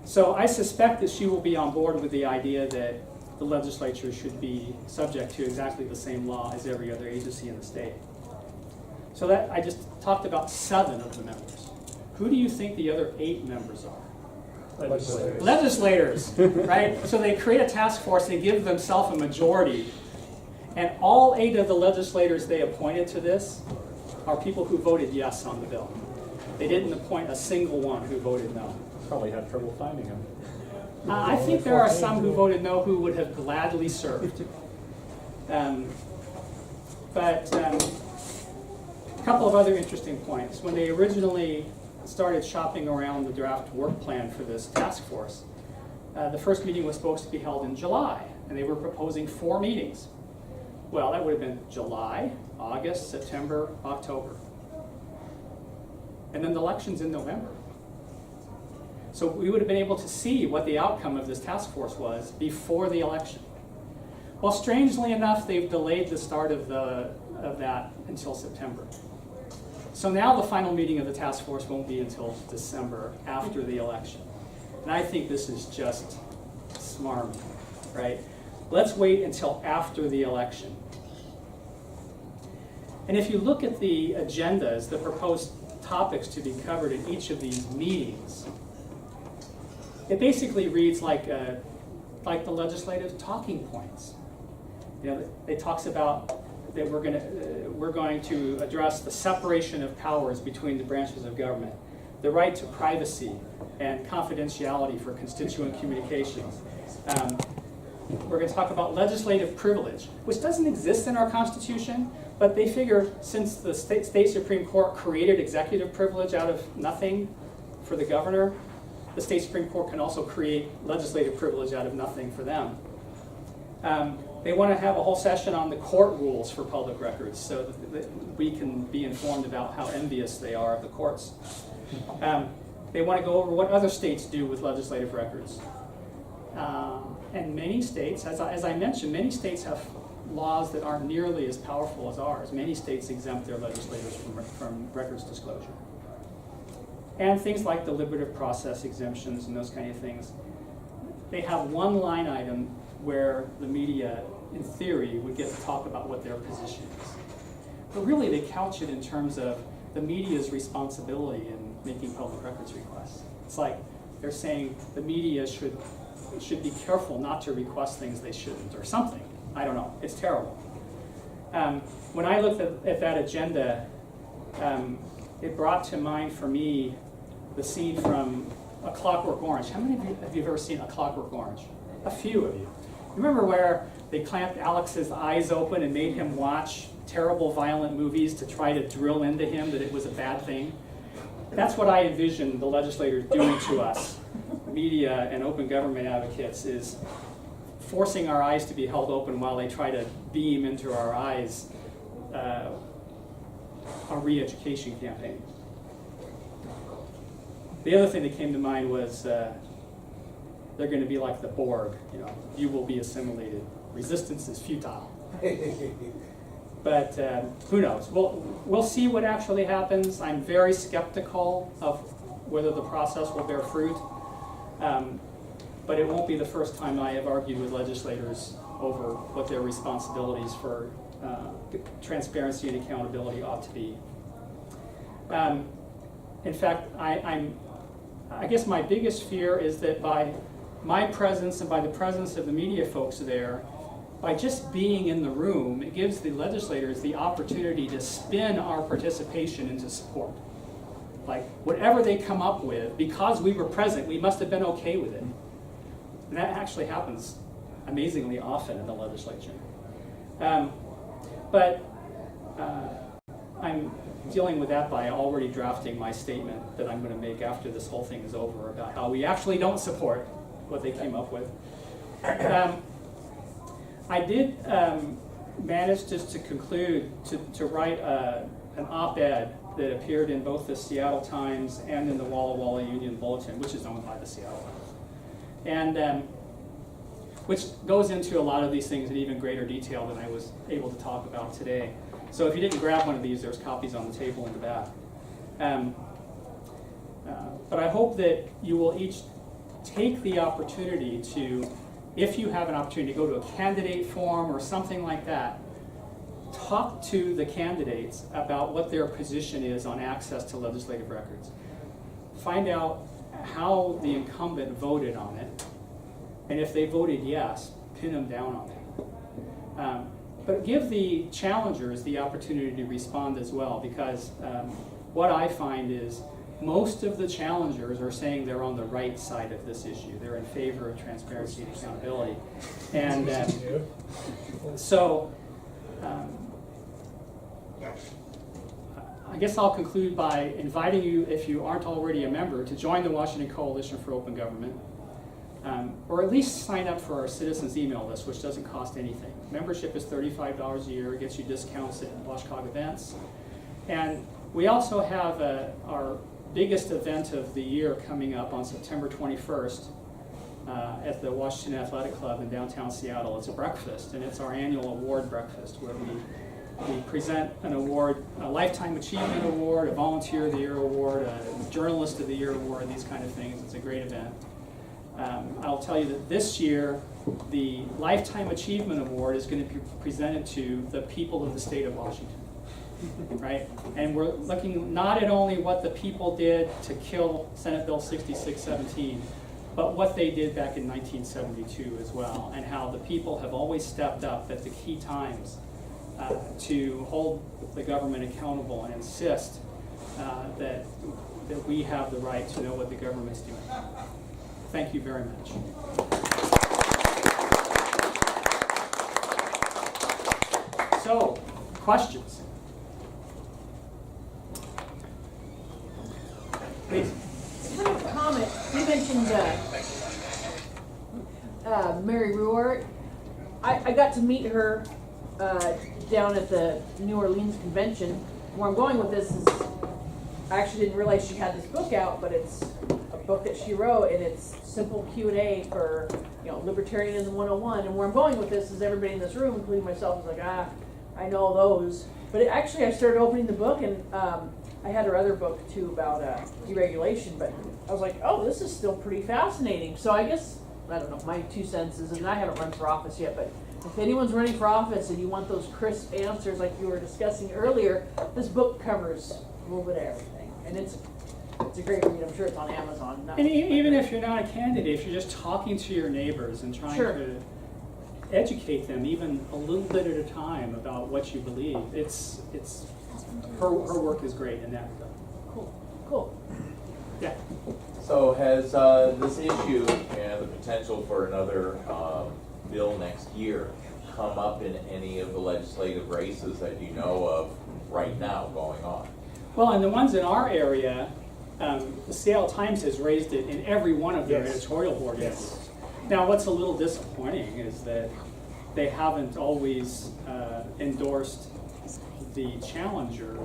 So I suspect that she will be on board with the idea that the legislature should be subject to exactly the same law as every other agency in the state. So that I just talked about 7 of the members. Who do you think the other 8 members are? Legislators, right? So they create a task force, they give themselves a majority, and all 8 of the legislators they appointed to this are people who voted yes on the bill. They didn't appoint a single one who voted no. Probably had trouble finding them. I think there are some who voted no who would have gladly served. But a couple of other interesting points. When they originally started shopping around the draft work plan for this task force, the first meeting was supposed to be held in July, and they were proposing 4 meetings. Well, that would have been July, August, September, October. And then the election's in November. So we would have been able to see what the outcome of this task force was before the election. Well, strangely enough, they've delayed the start of that until September. So now the final meeting of the task force won't be until December, after the election. And I think this is just smarmy, right? Let's wait until after the election. And if you look at the agendas, the proposed topics to be covered in each of these meetings, it basically reads like the legislative talking points. You know, it talks about that we're going to address the separation of powers between the branches of government, the right to privacy and confidentiality for constituent communications. We're going to talk about legislative privilege, which doesn't exist in our Constitution, but they figure since the state Supreme Court created executive privilege out of nothing for the governor, the state Supreme Court can also create legislative privilege out of nothing for them. They want to have a whole session on the court rules for public records so that we can be informed about how envious they are of the courts. They want to go over what other states do with legislative records. And many states, as I mentioned, many states have laws that aren't nearly as powerful as ours. Many states exempt their legislators from records disclosure. And things like deliberative process exemptions and those kind of things. They have one line item where the media, in theory, would get to talk about what their position is. But really they couch it in terms of the media's responsibility in making public records requests. It's like they're saying the media should be careful not to request things they shouldn't or something. I don't know. It's terrible. When I looked at that agenda, it brought to mind for me the scene from A Clockwork Orange. How many of you have ever seen A Clockwork Orange? A few of you. Remember where they clamped Alex's eyes open and made him watch terrible violent movies to try to drill into him that it was a bad thing? That's what I envision the legislators doing to us, media and open government advocates, is forcing our eyes to be held open while they try to beam into our eyes a re-education campaign. The other thing that came to mind was they're going to be like the Borg. You will be assimilated. Resistance is futile. But who knows? We'll see what actually happens. I'm very skeptical of whether the process will bear fruit. But it won't be the first time I have argued with legislators over what their responsibilities for transparency and accountability ought to be. In fact, I guess my biggest fear is that by my presence and by the presence of the media folks there, by just being in the room, it gives the legislators the opportunity to spin our participation into support. Like, whatever they come up with, because we were present, we must have been okay with it. And that actually happens amazingly often in the legislature. But I'm dealing with that by already drafting my statement that I'm going to make after this whole thing is over about how we actually don't support what they came up with. I did manage just to conclude to write an op-ed that appeared in both the Seattle Times and in the Walla Walla Union Bulletin, which is owned by the Seattle Times, and which goes into a lot of these things in even greater detail than I was able to talk about today. So if you didn't grab one of these, there's copies on the table in the back. But I hope that you will each take the opportunity to, if you have an opportunity to go to a candidate forum or something like that, talk to the candidates about what their position is on access to legislative records. Find out how the incumbent voted on it, and if they voted yes, pin them down on it. But give the challengers the opportunity to respond as well, because what I find is most of the challengers are saying they're on the right side of this issue. They're in favor of transparency and accountability. And so I guess I'll conclude by inviting you, if you aren't already a member, to join the Washington Coalition for Open Government, or at least sign up for our citizens email list, which doesn't cost anything. Membership is $35 a year. It gets you discounts at WashCog events. And we also have our biggest event of the year coming up on September 21st at the Washington Athletic Club in downtown Seattle. It's a breakfast, and it's our annual award breakfast where we present an award, a Lifetime Achievement Award, a Volunteer of the Year Award, a Journalist of the Year Award, these kind of things. It's a great event. I'll tell you that this year, the Lifetime Achievement Award is going to be presented to the people of the state of Washington, right? And we're looking not at only what the people did to kill Senate Bill 6617, but what they did back in 1972 as well, and how the people have always stepped up at the key times to hold the government accountable and insist that we have the right to know what the government's doing. Thank you very much. So, questions? Please. I have a comment. You mentioned Mary Ruart. I got to meet her down at the New Orleans convention. Where I'm going with this is, I actually didn't realize she had this book out, but it's a book that she wrote, and it's simple Q&A for, Libertarianism 101. And where I'm going with this is everybody in this room, including myself, is like, I know those. But I started opening the book, and I had her other book too about deregulation, but I was like, oh, this is still pretty fascinating. So I guess, I don't know, my 2 cents is, and I haven't run for office yet, but if anyone's running for office and you want those crisp answers like you were discussing earlier, this book covers little bit of everything. And it's a great read. I'm sure it's on Amazon. And even if you're not a candidate, if you're just talking to your neighbors and trying Sure. to educate them even a little bit at a time about what you believe, her work is great in that regard. Cool. Yeah. So has this issue and the potential for another bill next year come up in any of the legislative races that you know of right now going on? Well, and the ones in our area, the Seattle Times has raised it in every one of their Yes. editorial board Yes. issues. Now, what's a little disappointing is that they haven't always endorsed the challenger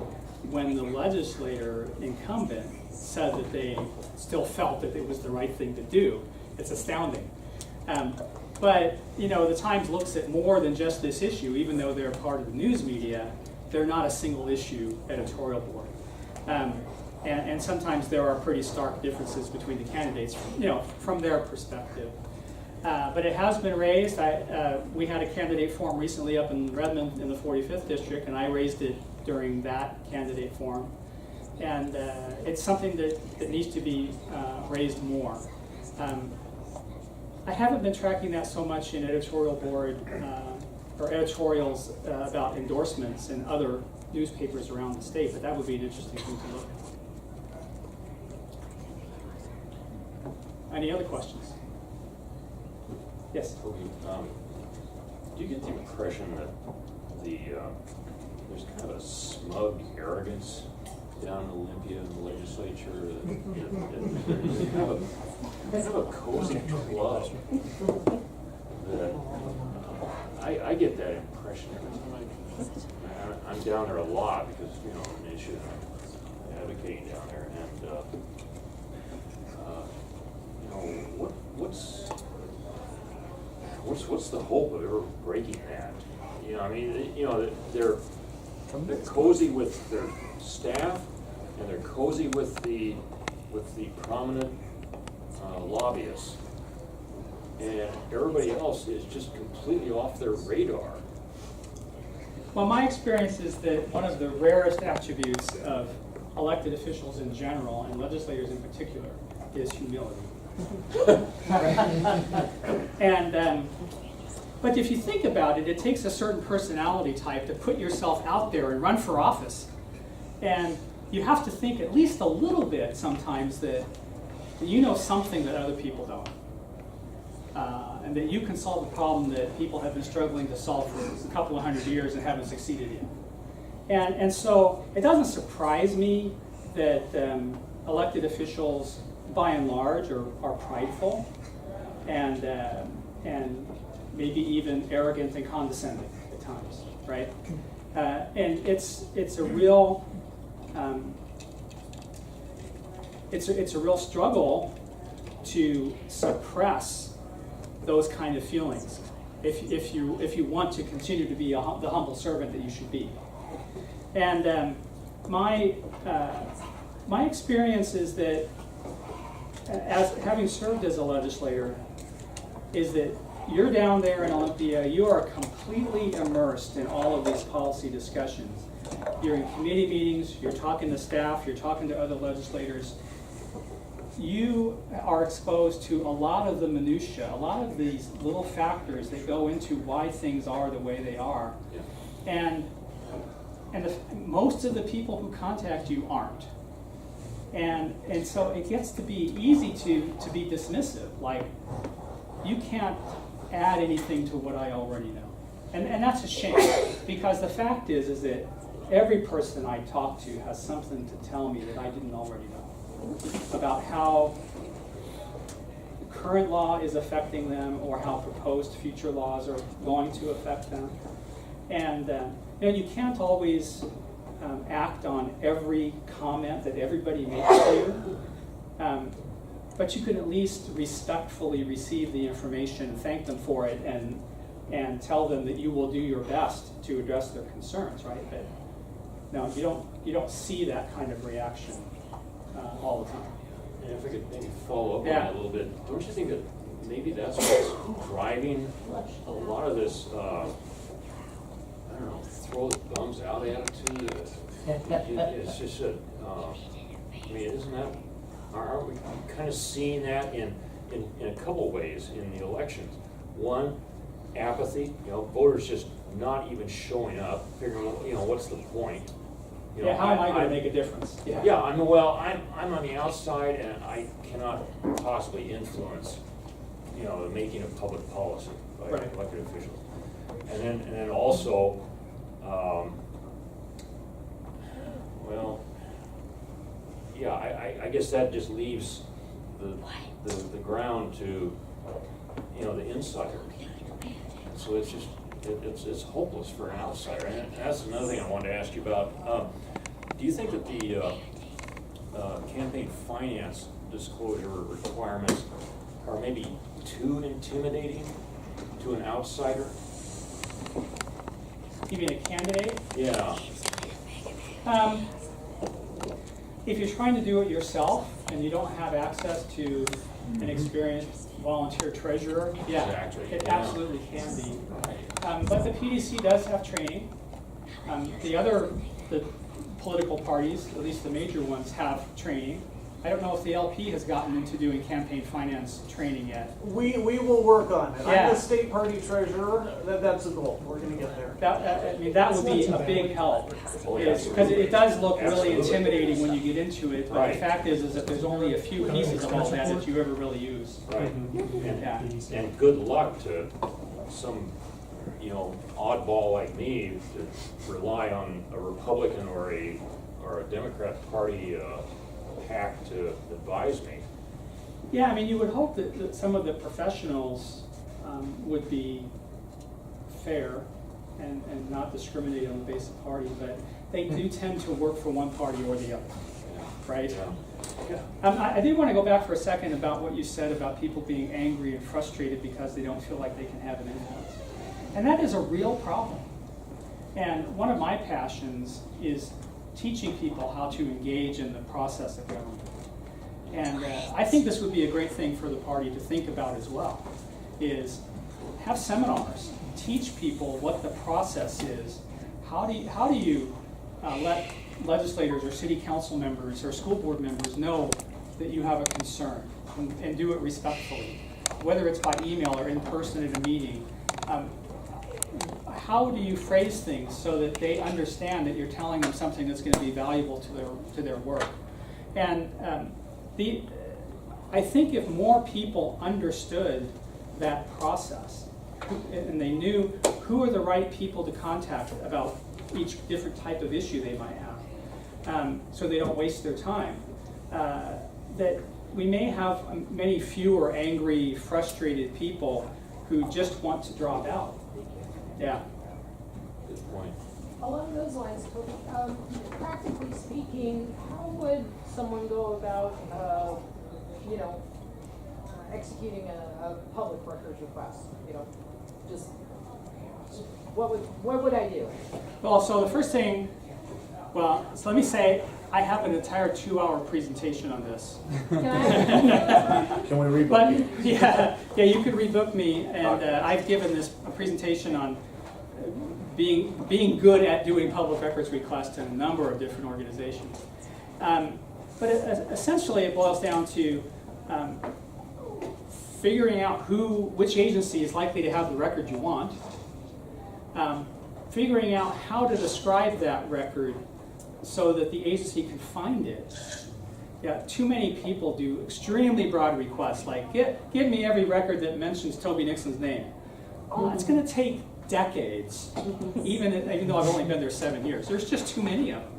when the legislator incumbent said that they still felt that it was the right thing to do. It's astounding. But, you know, the Times looks at more than just this issue, even though they're part of the news media. They're not a single issue editorial board. And sometimes there are pretty stark differences between the candidates, you know, from their perspective. But it has been raised. We had a candidate forum recently up in Redmond in the 45th district, and I raised it during that candidate forum. And it's something that needs to be raised more. I haven't been tracking that so much in editorial board or editorials about endorsements in other newspapers around the state, but that would be an interesting thing to look at. Any other questions? Yes? Toby, do you get the impression that there's kind of a smug arrogance down in Olympia in the legislature? That they have a cozy club that I get that impression every time I'm down there a lot because, you know, an issue I'm advocating down there, and you know, what's the hope of ever breaking that? You know, I mean, you know, they're cozy with their staff, and they're cozy with the prominent lobbyists, and everybody else is just completely off their radar. Well, my experience is that one of the rarest attributes of elected officials in general, and legislators in particular, is humility. And but if you think about it, it takes a certain personality type to put yourself out there and run for office. And you have to think at least a little bit sometimes that you know something that other people don't. And that you can solve a problem that people have been struggling to solve for a couple of 100 years and haven't succeeded in. And so it doesn't surprise me that elected officials, by and large, are prideful and maybe even arrogant and condescending at times, right? And it's a real it's a real struggle to suppress those kind of feelings if you want to continue to be the humble servant that you should be. And my experience is that, as having served as a legislator, is that you're down there in Olympia, you are completely immersed in all of these policy discussions. You're in committee meetings, you're talking to staff, you're talking to other legislators. You are exposed to a lot of the minutiae, a lot of these little factors that go into why things are the way they are. Yeah. And most of the people who contact you aren't. And so it gets to be easy to be dismissive, like, you can't add anything to what I already know. And that's a shame, because the fact is that every person I talk to has something to tell me that I didn't already know about how current law is affecting them or how proposed future laws are going to affect them. And you can't always act on every comment that everybody makes to you, but you can at least respectfully receive the information, thank them for it, and tell them that you will do your best to address their concerns, right? But no, you don't see that kind of reaction all the time. And if I could maybe follow up on Yeah. that a little bit, don't you think that maybe that's what's driving a lot of this, I don't know, throw the thumbs out attitude? It's just I mean, isn't that, aren't we kind of seeing that in a couple of ways in the elections? One, apathy, voters just not even showing up, figuring, what's the point? Yeah, how am I gonna make a difference? Yeah, I'm on the outside and I cannot possibly influence, the making of public policy by Right. elected officials. And then also, I guess that just leaves the ground to, the insider. So it's just, it's hopeless for an outsider. And that's another thing I wanted to ask you about. Do you think that the campaign finance disclosure requirements are maybe too intimidating to an outsider? You mean a candidate? Yeah. If you're trying to do it yourself and you don't have access to an experienced volunteer treasurer, yeah, Exactly, it yeah. absolutely can be. But the PDC does have training. The political parties, at least the major ones, have training. I don't know if the LP has gotten into doing campaign finance training yet. We will work on it. Yeah. I'm the state party treasurer. That's the goal. We're gonna get there. That would be a big help, because it does look really intimidating when you get into it. But the Right. fact is that there's only a few pieces of all that you ever really use. Right. Yeah. And good luck to some, oddball like me to rely on a Republican or a Democrat Party PAC to advise me. Yeah, I mean, you would hope that some of the professionals would be fair and not discriminate on the basis of party, but they do tend to work for one party or the other, right? Yeah. I do want to go back for a second about what you said about people being angry and frustrated because they don't feel like they can have an influence. And that is a real problem. And one of my passions is teaching people how to engage in the process of government. And I think this would be a great thing for the party to think about as well, is have seminars, teach people what the process is. How do you let legislators or city council members or school board members know that you have a concern, and do it respectfully, whether it's by email or in person at a meeting. How do you phrase things so that they understand that you're telling them something that's going to be valuable to their work? And I think if more people understood that process and they knew who are the right people to contact about each different type of issue they might have, so they don't waste their time, that we may have many fewer angry, frustrated people who just want to drop out. Yeah. Good point. Along those lines, Toby, practically speaking, how would someone go about, executing a public records request? Just what would I do? Well, so the first thing, so let me say, I have an entire 2-hour presentation on this. Can I? Can we rebook But you? yeah, you could rebook me, and I've given this a presentation on being good at doing public records requests in a number of different organizations. But essentially, it boils down to figuring out which agency is likely to have the record you want, figuring out how to describe that record so that the agency can find it. Yeah, too many people do extremely broad requests, like give me every record that mentions Toby Nixon's name. Oh, it's going to take decades, even though I've only been there 7 years. There's just too many of them,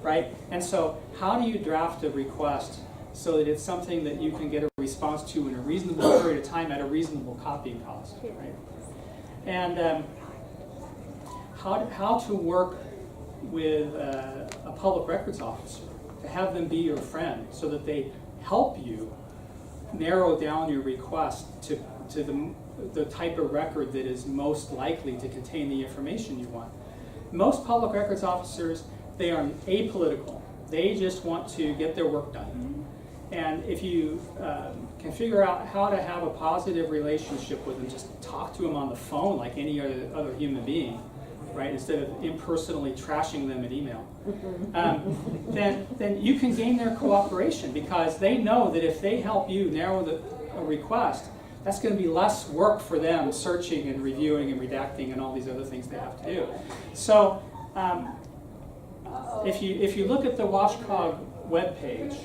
right? And so how do you draft a request so that it's something that you can get a response to in a reasonable period of time at a reasonable copying cost, right? And how to work with a public records officer, to have them be your friend so that they help you narrow down your request to the type of record that is most likely to contain the information you want. Most public records officers, they are apolitical. They just want to get their work done. And if you can figure out how to have a positive relationship with them, just talk to them on the phone like any other human being, right, instead of impersonally trashing them in email, then you can gain their cooperation, because they know that if they help you narrow a request, that's going to be less work for them searching and reviewing and redacting and all these other things they have to do. So if you look at the WashCog webpage,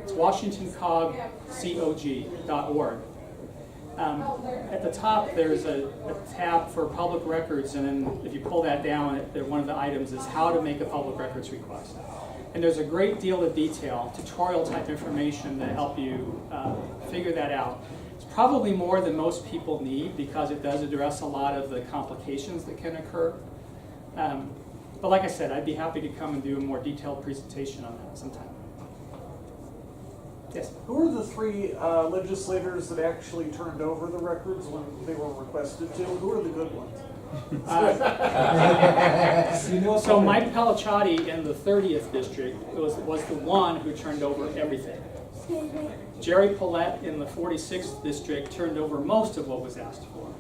it's WashingtonCogCog.org. At the top, there's a tab for public records, and then if you pull that down, one of the items is how to make a public records request. And there's a great deal of detail, tutorial type information that help you figure that out. It's probably more than most people need, because it does address a lot of the complications that can occur. But like I said, I'd be happy to come and do a more detailed presentation on that sometime. Yes? Who are the three legislators that actually turned over the records when they were requested to? Who are the good ones? So Mike Pellicciati in the 30th district was the one who turned over everything. Jerry Paulette in the 46th district turned over most of what was asked for.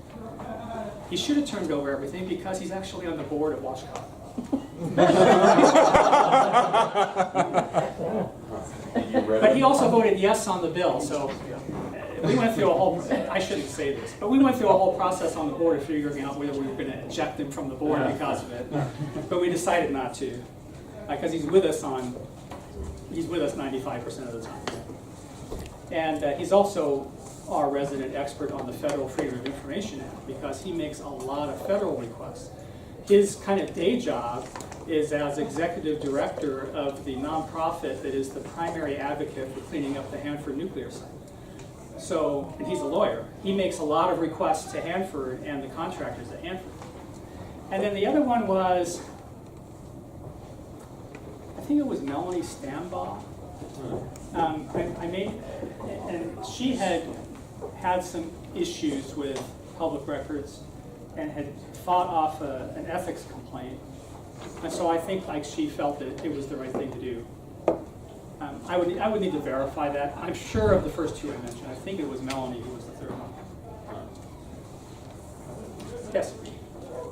He should have turned over everything, because he's actually on the board of WashCog. But he also voted yes on the bill, so we went through a whole, I shouldn't say this, but we went through a whole process on the board of figuring out whether we were going to eject him from the board because of it. But we decided not to, because he's with us 95% of the time. And he's also our resident expert on the Federal Freedom of Information Act, because he makes a lot of federal requests. His kind of day job is as executive director of the nonprofit that is the primary advocate for cleaning up the Hanford nuclear site. So, and he's a lawyer. He makes a lot of requests to Hanford and the contractors at Hanford. And then the other one was, I think it was Melanie Stambaugh. And she had some issues with public records and had fought off an ethics complaint. And so I think she felt that it was the right thing to do. I would need to verify that. I'm sure of the first two I mentioned. I think it was Melanie who was the third one. Yes?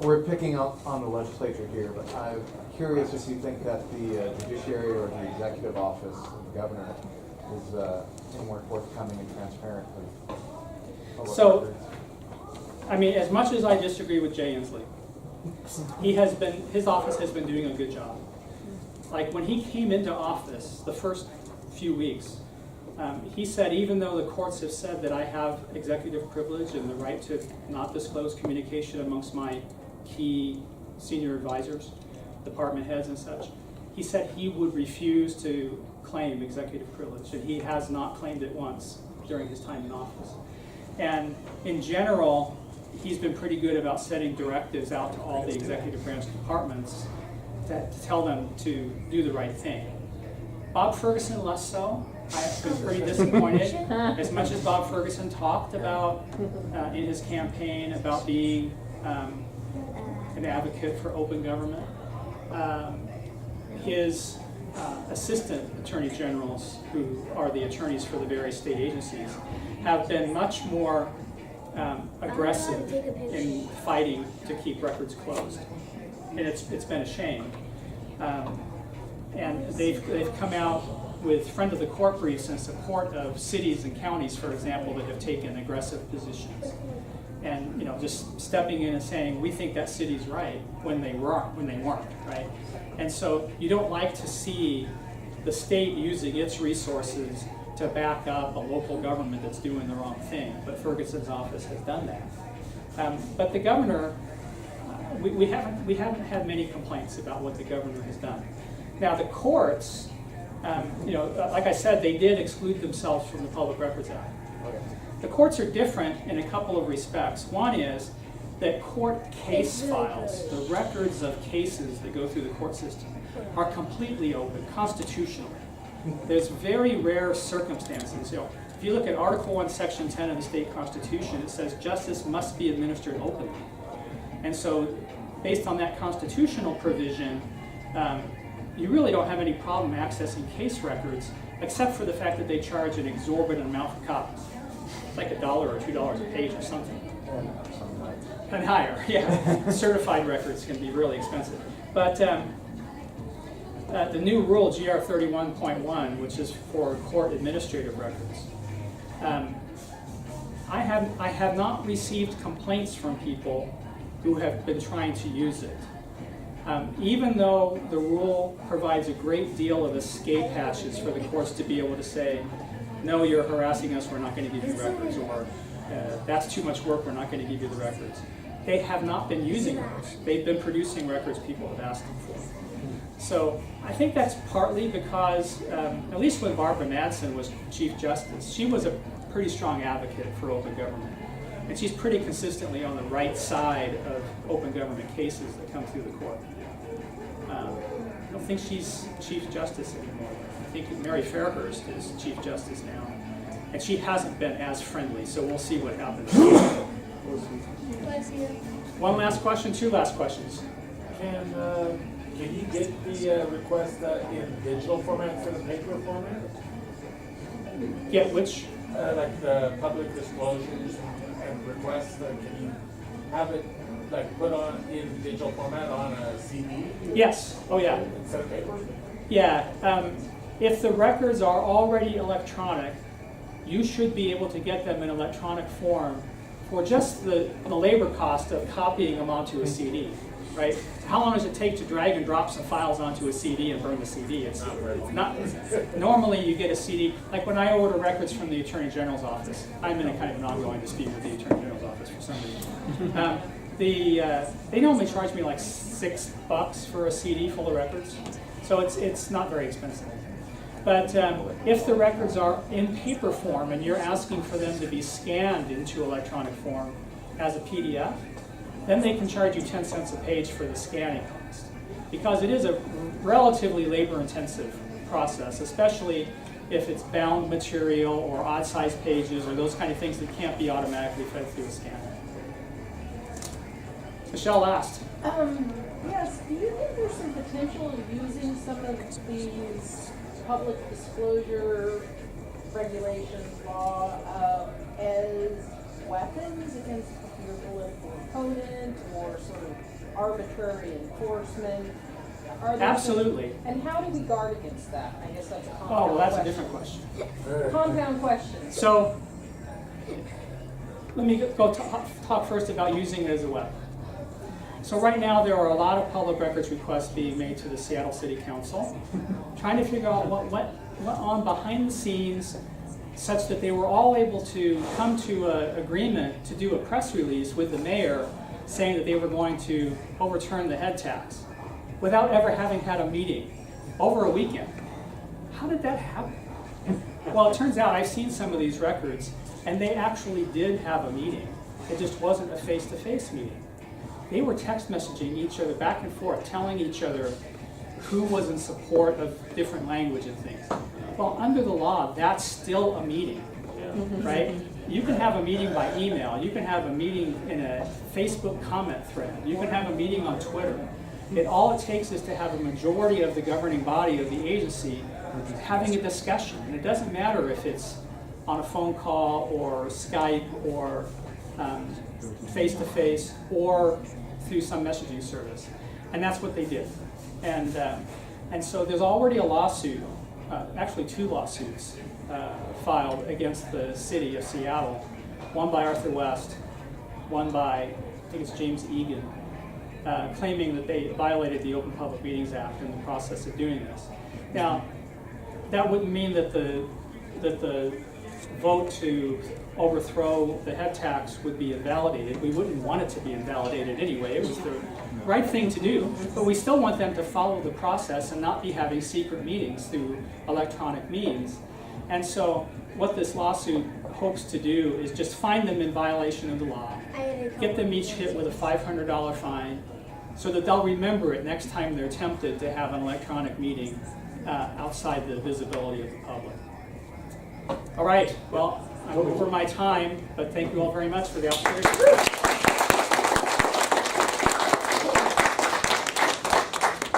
We're picking up on the legislature here, but I'm curious if you think that the judiciary or the executive office of the governor is any more forthcoming and transparent with public records. I mean, as much as I disagree with Jay Inslee, his office has been doing a good job. Like when he came into office the first few weeks, he said, even though the courts have said that I have executive privilege and the right to not disclose communication amongst my key senior advisors, department heads and such, he said he would refuse to claim executive privilege, and he has not claimed it once during his time in office. And in general, he's been pretty good about setting directives out to all the executive branch departments to tell them to do the right thing. Bob Ferguson less so. I've been pretty disappointed. As much as Bob Ferguson talked about in his campaign about being an advocate for open government, his assistant attorney generals, who are the attorneys for the various state agencies, have been much more aggressive in fighting to keep records closed. And it's been a shame. And they've come out with friend of the court briefs in support of cities and counties, for example, that have taken aggressive positions. And just stepping in and saying, we think that city's right, when they weren't, right? And so you don't like to see the state using its resources to back up a local government that's doing the wrong thing. But Ferguson's office has done that. But the governor, we haven't had many complaints about what the governor has done. Now the courts, like I said, they did exclude themselves from the Public Records Act. The courts are different in a couple of respects. One is that court case files, the records of cases that go through the court system, are completely open, constitutionally. There's very rare circumstances. If you look at Article 1, Section 10 of the state constitution, it says justice must be administered openly. And so, based on that constitutional provision, you really don't have any problem accessing case records, except for the fact that they charge an exorbitant amount for copies, like $1 or $2 a page or something. And higher, yeah. Certified records can be really expensive. But the new rule, GR 31.1, which is for court administrative records, I have not received complaints from people who have been trying to use it. Even though the rule provides a great deal of escape hatches for the courts to be able to say, no, you're harassing us, we're not going to give you records, or that's too much work, we're not going to give you the records. They have not been using those. They've been producing records people have asked them for. So I think that's partly because, at least when Barbara Madsen was Chief Justice, she was a pretty strong advocate for open government. And she's pretty consistently on the right side of open government cases that come through the court. I don't think she's Chief Justice anymore. I think Mary Fairhurst is Chief Justice now. And she hasn't been as friendly, so we'll see what happens. One last question, two last questions. Can you get the request in digital format for the paper format? Get which? Like the public disclosures and requests, can you have it like put on in digital format on a CD? Yes. Oh yeah. Instead of paper? Yeah. If the records are already electronic, you should be able to get them in electronic form for just the labor cost of copying them onto a CD, right? How long does it take to drag and drop some files onto a CD and burn the CD? It's not. Normally, you get a CD. Like when I order records from the Attorney General's office, I'm in a kind of an ongoing dispute with the Attorney General's office for some reason. They normally charge me like $6 for a CD full of records, so it's not very expensive. But if the records are in paper form and you're asking for them to be scanned into electronic form as a PDF, then they can charge you 10 cents a page for the scanning cost. Because it is a relatively labor-intensive process, especially if it's bound material or odd-sized pages or those kind of things that can't be automatically fed through a scanner. Michelle last. Yes, do you think there's some potential of using some of these public disclosure regulations, law, as weapons against your political opponent or sort of arbitrary enforcement? Are there Absolutely. and how do we guard against that? I guess that's a compound Oh, well, that's a question. different question. Compound question. So, let me go talk first about using it as a weapon. So right now there are a lot of public records requests being made to the Seattle City Council, trying to figure out what went on behind the scenes such that they were all able to come to an agreement to do a press release with the mayor saying that they were going to overturn the head tax without ever having had a meeting over a weekend. How did that happen? Well, it turns out I've seen some of these records and they actually did have a meeting. It just wasn't a face-to-face meeting. They were text messaging each other back and forth, telling each other who was in support of different language and things. Well, under the law, that's still a meeting, right? You can have a meeting by email. You can have a meeting in a Facebook comment thread. You can have a meeting on Twitter. All it takes is to have a majority of the governing body of the agency having a discussion. And it doesn't matter if it's on a phone call or Skype or face-to-face or through some messaging service. And that's what they did. And so there's already a lawsuit, actually two lawsuits, filed against the city of Seattle, one by Arthur West, one by, I think it's James Egan, claiming that they violated the Open Public Meetings Act in the process of doing this. Now, that wouldn't mean that the vote to overthrow the head tax would be invalidated. We wouldn't want it to be invalidated anyway. It was the right thing to do, but we still want them to follow the process and not be having secret meetings through electronic means. And so what this lawsuit hopes to do is just find them in violation of the law, get them each hit with a $500 fine so that they'll remember it next time they're tempted to have an electronic meeting outside the visibility of the public. All right, well, I'm over my time, but thank you all very much for the opportunity.